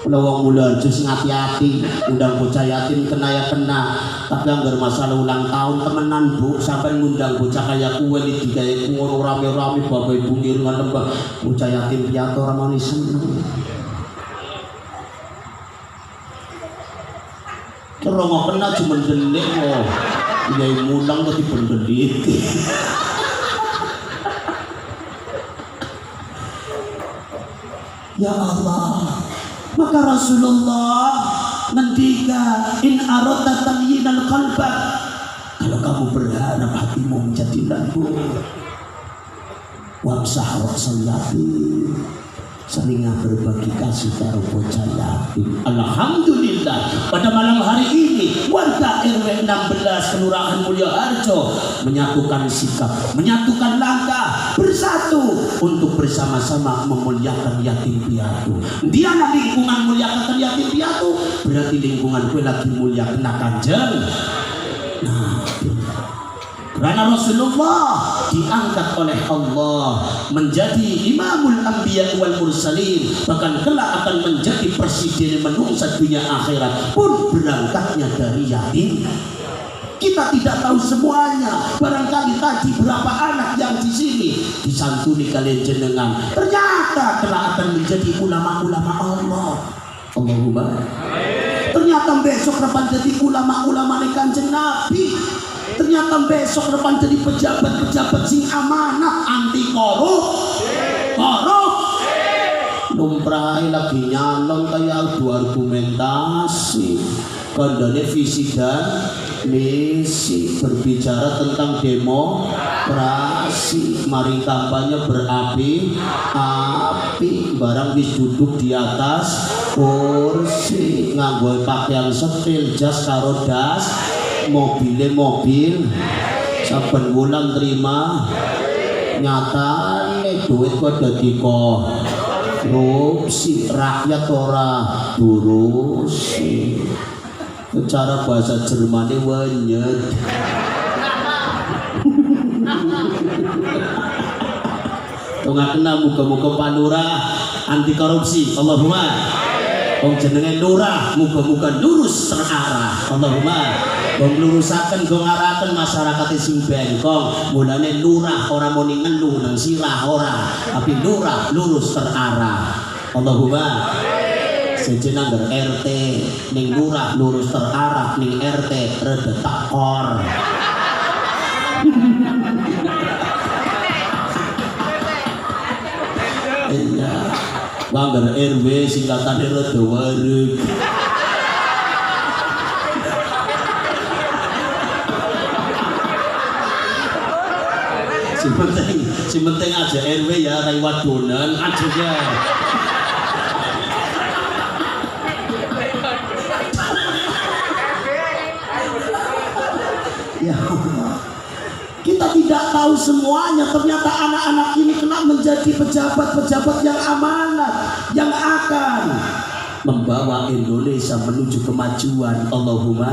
Lawang mulan jus hati-hati undang bocah yatim kena ya kena tapi anggar masalah ulang tahun temenan bu sampai ngundang bocah kayak kue di kayak ngono rame-rame bapak ibu ngiringan lembah bocah yatim piatu orang manis seneng terus mau kena cuma delik oh iya mulang tapi pendelit ya Allah maka Rasulullah ngendika in aradta tahyinal qalba kalau kamu berharap hatimu menjadi lembut wamsah ra'sal yatim seringlah berbagi kasih karo bocah yatim. Alhamdulillah pada malam hari ini warga RW 16 Kelurahan Mulyoharjo menyatukan sikap, menyatukan langkah, bersatu untuk bersama-sama memuliakan yatim piatu. Dia lingkungan muliakan yatim piatu berarti lingkungan gue lagi muliakan Kanjeng Nabi. Karena Rasulullah diangkat oleh Allah menjadi imamul anbiya wal mursalin, bahkan kelak akan menjadi presiden menungsa dunia akhirat pun berangkatnya dari yatim. Kita tidak tahu semuanya. Barangkali tadi berapa anak yang di sini disantuni kalian jenengan, ternyata kelak akan menjadi ulama-ulama Allah. Allahumma. Ternyata besok depan jadi ulama-ulama Kanjeng Nabi. Ternyata besok depan jadi pejabat-pejabat sing amanat anti korup numprai lagi nyalon kayak adu argumentasi kandane visi dan misi berbicara tentang demokrasi mari kampanye berapi-api barang wis duduk di atas kursi nganggo pakaian setil jas karo das mobil saben wulan terima nyatane duit kok dadi korupsi rakyat ora durusi secara bahasa Jermane wenyet tengah kena muka-muka panura anti korupsi Allahumma Wong jenenge lurah muga-muga lurus terarah. Allahumma wong lurusaken go ngaraken masyarakat sing bengkong. Mulane lurah ora muni ngeluh nang sirah ora, tapi lurah lurus terarah. Allahumma sejeneng RT ning lurah lurus terarah, ning RT rada takor. Iya, wangger RW singkatane rada wareg. Si penting aja RW ya, rai wadonan aja ya. Ya Allah, kita tidak tahu semuanya. Ternyata anak-anak ini kena menjadi pejabat-pejabat yang amanat, yang akan membawa Indonesia menuju kemajuan. Allahumma.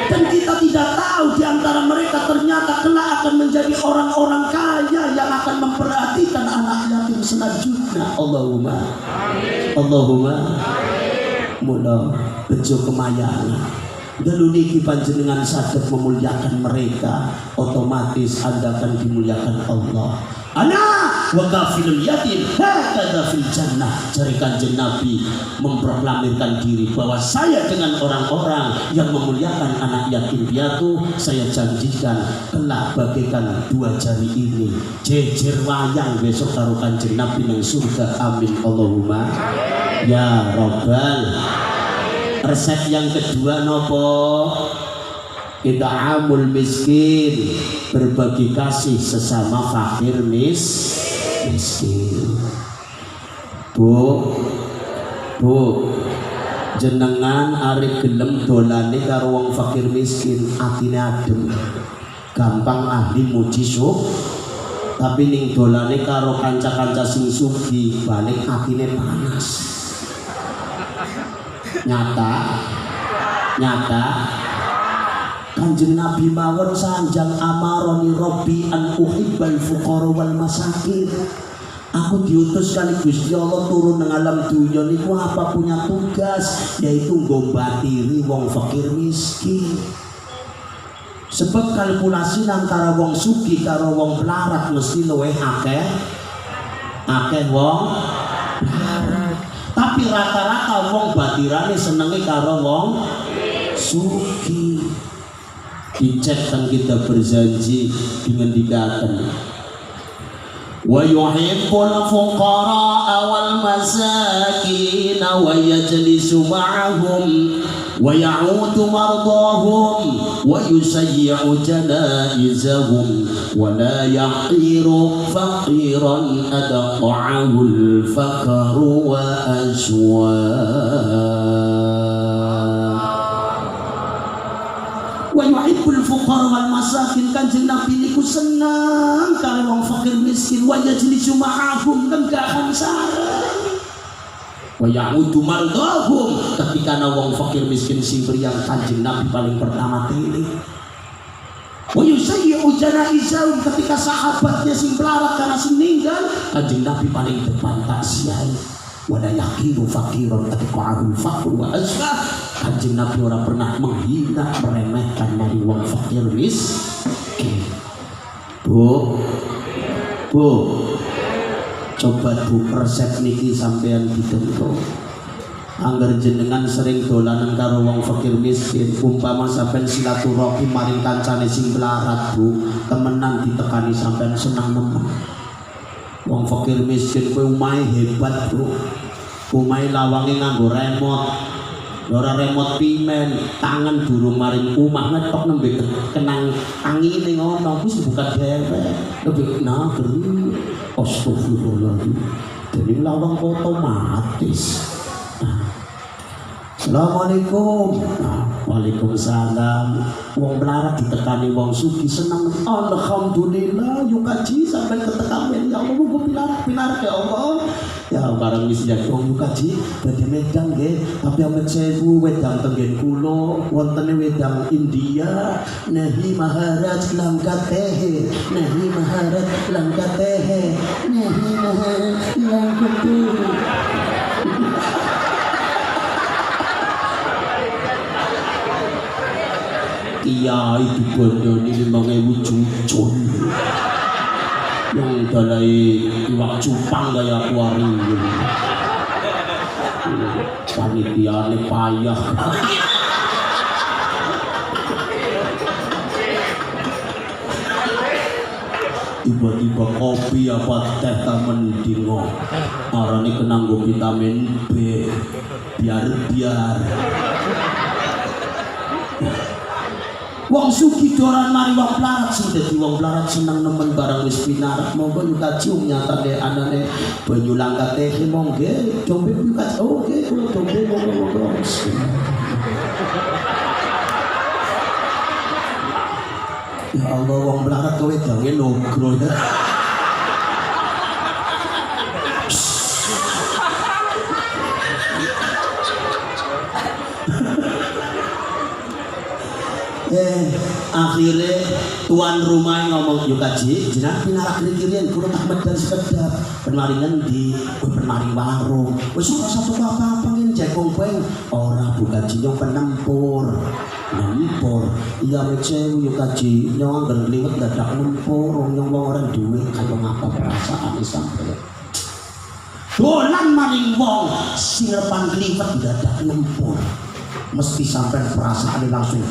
Dan kita tidak tahu di antara mereka ternyata kena akan menjadi orang-orang kaya yang akan memperhatikan anak yatim selanjutnya. Allahumma. Allahumma. Mula bejo kemayangan. Dalu niki panjenengan saged memuliakan mereka, otomatis Anda akan dimuliakan Allah. Ana wa kafilul yatim hakadha fil jannah. Jari Kanjeng Nabi memproklamirkan diri bahwa saya dengan orang-orang yang memuliakan anak yatim piatu, saya janjikan kelak bagaikan dua jari ini jejer wayang besok karo Kanjeng Nabi nang surga. Amin Allahumma ya Rabbal. Resep yang kedua nopo? It'amul miskin, berbagi kasih sesama fakir miskin. Bu, jenengan arep gelem dolane karo wong fakir miskin, atine adem. Gampang ahli muji tapi ning dolane karo kanca-kanca sing sugih, balik atine panas. Nyata Kanjeng Nabi mawon sanjang amaroni Robbi an uhibbal fuqara wal masakin. Aku diutus kali Gusti Allah turun nang alam dunya niku apa punya tugas, yaitu ngombatiri wong fakir miskin. Sebab kalkulasi antara wong sugih karo wong pelarat mesti luwih akeh wong pelarat. Tapi rata-rata wong batirane senenge karo wong sugih. Dicek teng kita berjanji dengan dikatakan wa yuhibbul fuqara wal masakin wa yajlisu ma'ahum wa ya'udu mardahum wa yusayyi'u janaizahum wa la yaqiru faqiran adqa'ahul faqru wa aswa. Wa yuhibbul fuqara wal masakin. Kanjeng Nabi niku seneng karo wong fakir miskin. Wa yajlisu ma'ahum, gak sareng. Wa ya'udu mardahum, ketika ana wong fakir miskin sing yang Kanjeng Nabi paling pertama pilih. Wa yusayyi'u janaizahum, ketika sahabatnya sing pelarat karena sing ninggal, Kanjeng Nabi paling depan taksiyai. Wa la yaqiru faqiran atqa'ahul faqru wa asfah. Kanjeng Nabi orang pernah menghina, meremehkan dari wong fakir miskin. Bu, coba bu resep niki sampean ditempo. Angger jenengan sering dolanan karo wong fakir miskin, umpama sampean silaturahim maring kancane sing melarat bu, temenan ditekani sampean senang nemen. Wong fakir miskin kowe umahe hebat bu, umahe lawange nganggo remote. Ora remote pimen, tangan durung maring umah ngetok nembe kenang angine ngono wis buka dhewe. Lebih nageri. Astagfirullahaladzim. Jadi lawang otomatis. Assalamualaikum. Waalaikumsalam. Wong melarat ditekani wong sugih senang. Alhamdulillah yuk kaji sampai ketekamen. Ya Allah muga pilar ya Allah. Ya barang wis jadi wong yuk kaji dadi medang nggih, tapi amet sewu wedang tenggen kula wontene wedang India. Nahi Maharaj langkatehe, Nahi Maharaj langkatehe, Nahi Maharaj langkatehe. kiai dibondoni 5.000 cucun yang dalai iwak cupang kaya akuarium panitiane payah tiba-tiba kopi apa teh taman dingo arane kenanggo vitamin B biar wong sugih doran mari wong plarat sing dadi wong plarat seneng nemen barang wis pinarak monggo nyuka cium nyata de anane banyu langka teh monggo dombe nyuka oke kula dombe monggo ya Allah wong plarat kowe gawe nogro ya akhirnya tuan rumah ngomong yuk kaji jenang pinarak kiri-kirian kurang tak medal sepeda penmaringan di penmaring warung wis ora satu apa-apa ngin jekong peng ora bukan jinyong penempur nempur iya mecewu yuk kaji nyong berliwet dadak nempur nyong orang duit kaya ngapa perasaan sampai dolan maring wong sing repan kliwet dadak nempur mesti sampai perasaan langsung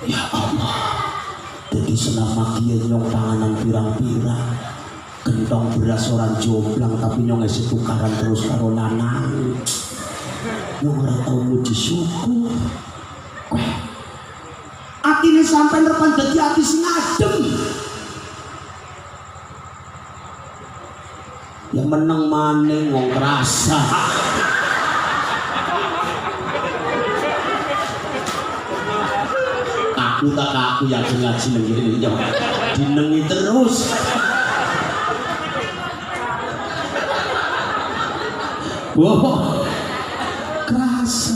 ya Allah jadi selama dia nyong panganan pirang-pirang kentong beras orang jomblang tapi nyong esi tukaran terus karo lanang nyong ora tau muji syukur atine sampai repan dadi ati sing adem yang meneng maning wong kerasa tak aku yakin ngaji nengi dinengi terus wow kerasa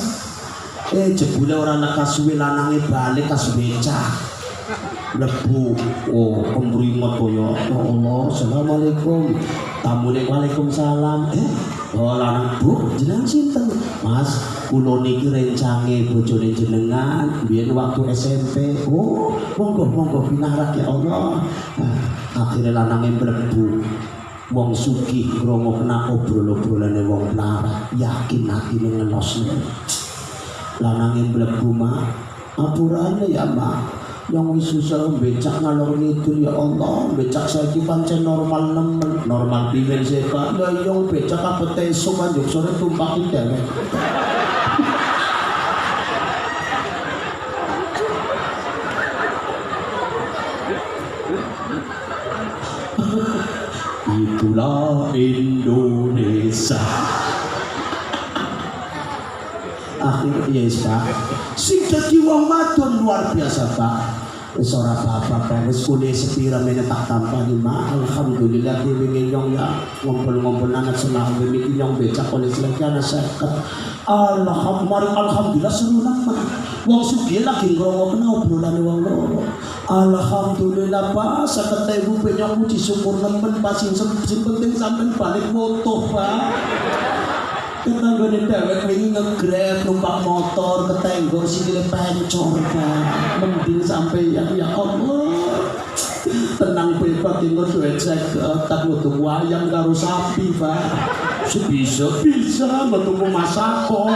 jebule orang nak kasuwe lanange balik kas becak lebu oh pemberimot ya Allah assalamualaikum tamune waalaikumsalam oh lanang bu jenengan sinten mas kula niki rencange bojone jenengan biyen waktu SMP oh monggo pinarak ya Allah akhirnya lanange mlebu wong sugih krungu kena obrol-obrolane wong melarat yakin atine ngenosne lanange mlebu mah apurane ya mah yang wis susah becak ngalor ngidul ya Allah becak saiki pancen normal nemen normal pimen sepak ya yang becak apa tesuk kan juk sore tumpakin dewek itulah Indonesia akhirnya ya Pak sing dadi wong wadon luar biasa Pak wis ora apa-apa wis kuliah sepira mene tak tampani mak alhamdulillah wingi nyong ya ngumpul-ngumpul anak senang iki nyong becak oleh selengkana 50 alhamdulillah seru nang wong sugih lagi ngrungokne obrolane wong loro alhamdulillah Pak 50.000 penyok puji syukur nemen pas sing penting sampean balik foto Pak kita gini dewek wingi nge-grab numpak motor ketenggor sikile pencor Pak mending sampai ya Allah tenang bebas tinggal duit cek tak butuh wayang karo sapi Pak bisa butuh masako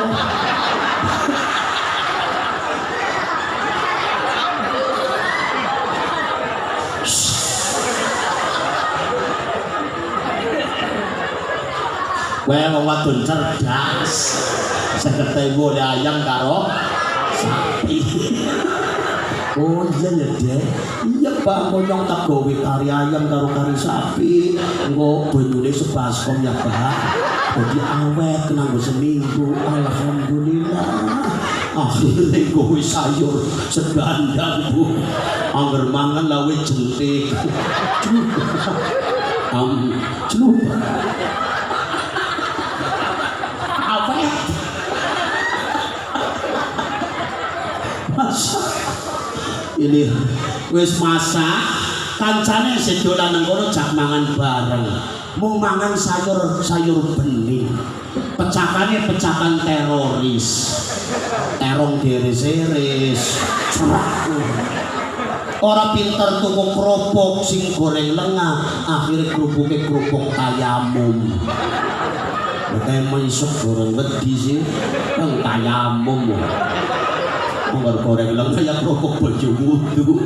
wong wadon cerdas 50.000 ayam karo sapi oh iya ya dek iya Pak nyong tak gawe kari ayam karo kari sapi engko banyune sebaskom ya Pak jadi awet kena seminggu alhamdulillah akhirnya gawe sayur sedandang Bu angger mangan lawe jentik celupa ini wis masak kancane sedolan nang kono jak mangan bareng mau mangan sayur bening. Pecakannya pecakan teroris. Terong diris-iris. Ora pinter tuku kerupuk sing goreng lengah, akhirnya kerupuk tayamum. Kayak mesuk goreng wedi sih, yang tayamum. Goreng lengah ya kerupuk baju wudu.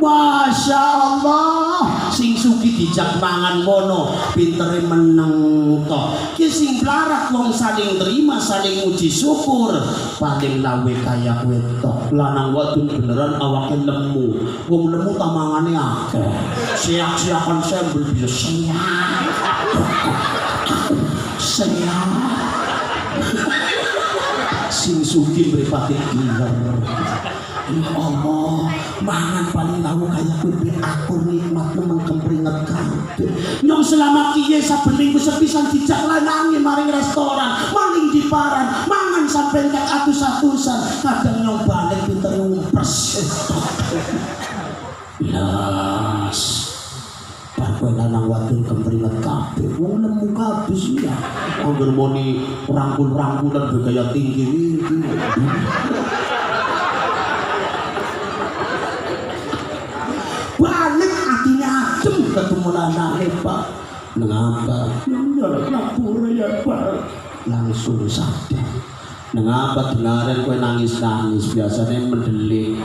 Masya Allah, sing suki dijak mangan mono, pintere meneng toh. Ki sing pelarat wong saling terima, saling uji syukur. Paling lawe kayak wetok, lanang wadon beneran awake lemu. Wong lemu tamangane akeh. Siak-siakan sembel bisa siak. Siak. Sing suki mripate giler. Ya Allah, mangan paling lawu kaya kuwi akur nikmat nemen kempringet kabeh. Nyong selama kiye saben minggu sepisan dijak lanange maring restoran, maling di paran, mangan sampai entek atus-atusan. Kadang nyong balik pinter ngumpres. Las. Parkoe lanang wadon kempringet kabeh. Wong lemu kabeh sih ya. Angger moni rangkul-rangkulan bergaya tinggi iki. Balik hatinya adem ketemu lanang Pak. Mengapa? Ngapura ya Pak. Langsung sadar. Mengapa dengaran kowe nangis-nangis biasanya mendelik.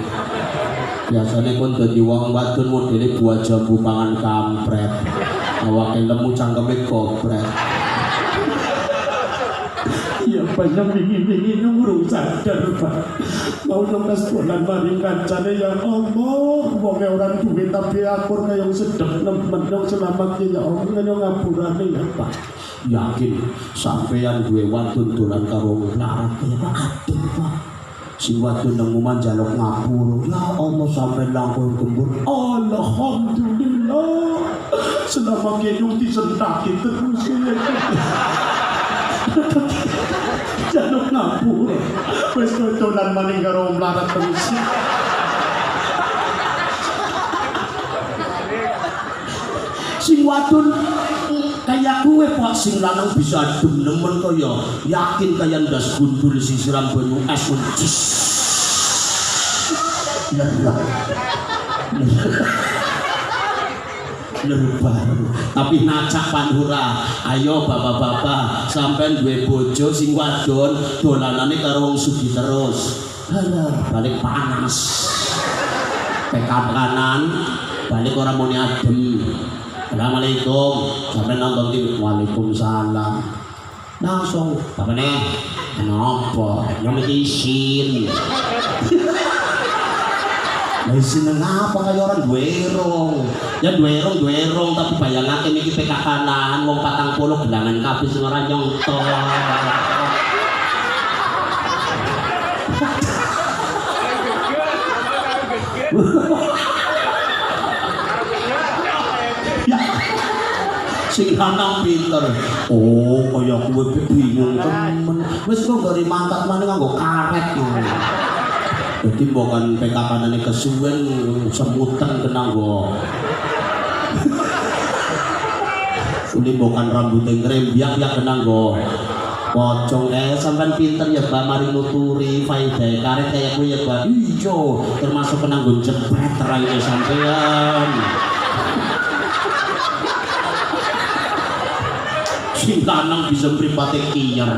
Biasanya kon dadi wong wadon modele buah jambu pangan kampret. Awake lemu cangkeme gopret. Iya banyak wingi-wingi nyung sadar Pak. Mau nyongkas bulan maring kancane ya Allah. Wong orang duwe tapi akur kaya sedep nemen nyong selamat ya Allah nyong ngapurane ya Pak. Yakin sampeyan duwe wadon dolan karo wong larat ya Pak adem Pak. Si wadon nang omah njaluk ngapura. Ya Allah sampeyan langkung gembur. Alhamdulillah. Selama nyong disentaki terus ya. Jaluk ngapura. Wis dolan maning karo wong larat terus. Sing wadon kaya kuwe Pak sing lanang bisa adem nemen kaya yakin kaya ndas gundul sing siram banyu es mencis. Baru tapi nacak Pandura. Ayo bapak-bapak sampean duwe bojo sing wadon dolanane karo wong sugih terus. Halah balik panas. Tekap kanan balik ora muni adem. Assalamualaikum. Sampeyan nonton TV. Waalaikumsalam. Langsung bapakne kenapa? Nyong iki isin. Isin ngapa kaya orang duwerong. Ya duwerong tapi bayangake iki PKK kanan wong 40 gelangan kabeh sing ora nyontok. Sing lanang pinter. Oh, kaya kowe bingung temen. Wis kok gari mantap maneh nganggo karet. Dadi bukan PKK-ane kesuwen semutan kena nggo. Ini bukan rambutnya ngrembiak ya kena nggo. Pocong sampean pinter ya Mbak mari nuturi faedah karet kaya kowe ya Mbak. Ijo, termasuk kena nggo jepret raine sampean. Sing lanang bisa mripate kiyar.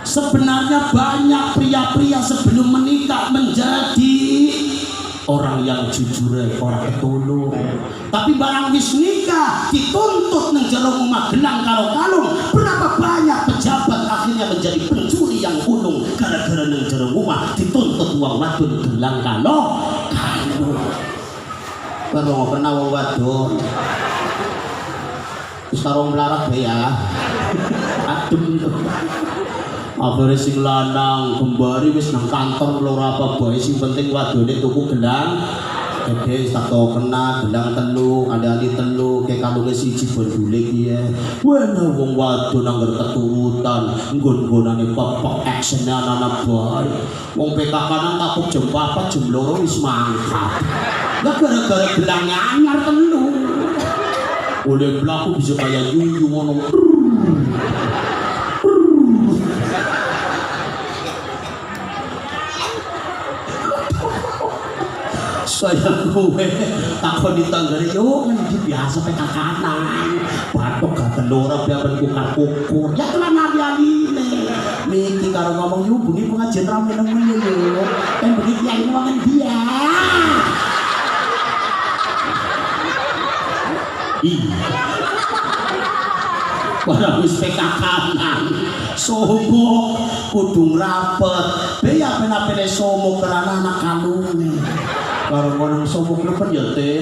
Sebenarnya banyak pria-pria sebelum menikah menjadi orang yang jujur, orang ketulung. Tapi barang wis nikah dituntut nang jero omah gelang karo kalung. Berapa banyak pejabat akhirnya menjadi pencuri yang ulung gara-gara nang jero omah dituntut wong wadon gelang kalung. Baru pernah wong wadon sarung melarat ya. Adem tuh. Akhirnya sing lanang kembali wis nang kantor loro apa bae sing penting wadone tuku gelang Oke, tak tau kena gendang telu, ada-adi telu, kayak kalungnya siji berdule kia. Wena wong wadon anggar keturutan, nggon-nggonane pepek actionnya anak bayi. Wong PKK nang takut jam 4 jam 2 wis mangkat. Gak gara-gara gelangnya anyar telu. Oleh pelaku bisa kayak yuyu ngono. Saya gue takut ditanggari yo ngendi biasa pekakanan batok gak telur biar kukur ya telah nabi-aline miki karo ngomong yo bunyi pengajian rame nemen yo begitu yang ngomongin dia Barang wis pekakanan somo kudu rapet beya penapene somo kerana anak kandungnya karo ngono somo klepen ya teh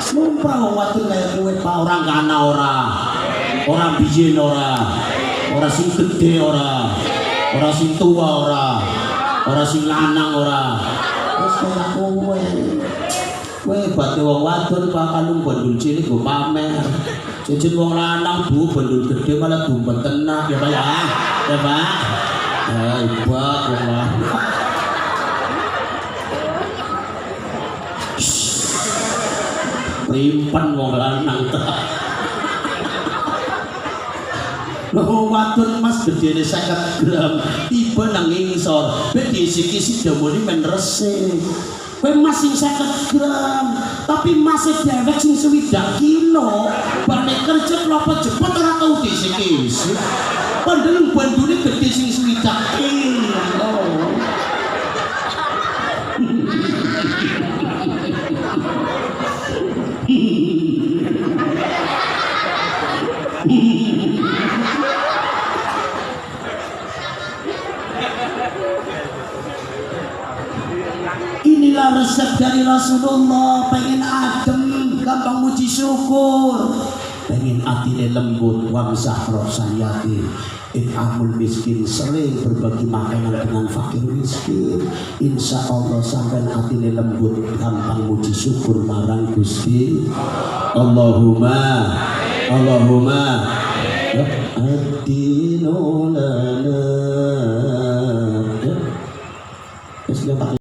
sumpah wong wadon kaya kowe pak orang kana ora bijen ora sing gede ora sing tua ora sing lanang ora wis kaya kowe bate wong wadon pak kalung bandul cilik go pamer jejen wong lanang bu bandul gede malah dumpet tenak ya Pak ya Pak hebat wong lanang rimpen wong lanang lho wadon mas gedene 50 gram tiba nang ngisor ben diisi-isi damone men resik kowe mas sing 50 gram tapi masih dewek sing 60 kilo bane kerja klopo jepet ora tau diisi-isi padahal bandune gede sing 60 kilo Inilah resep dari Rasulullah, pengen adem, gampang muji syukur, pengen atine lembut, wamsah rohsayati, amul miskin, sering berbagi makanan dengan fakir miskin. Insya Allah sampai atine lembut, gampang muji syukur marang Gusti. Allahumma adinu lana.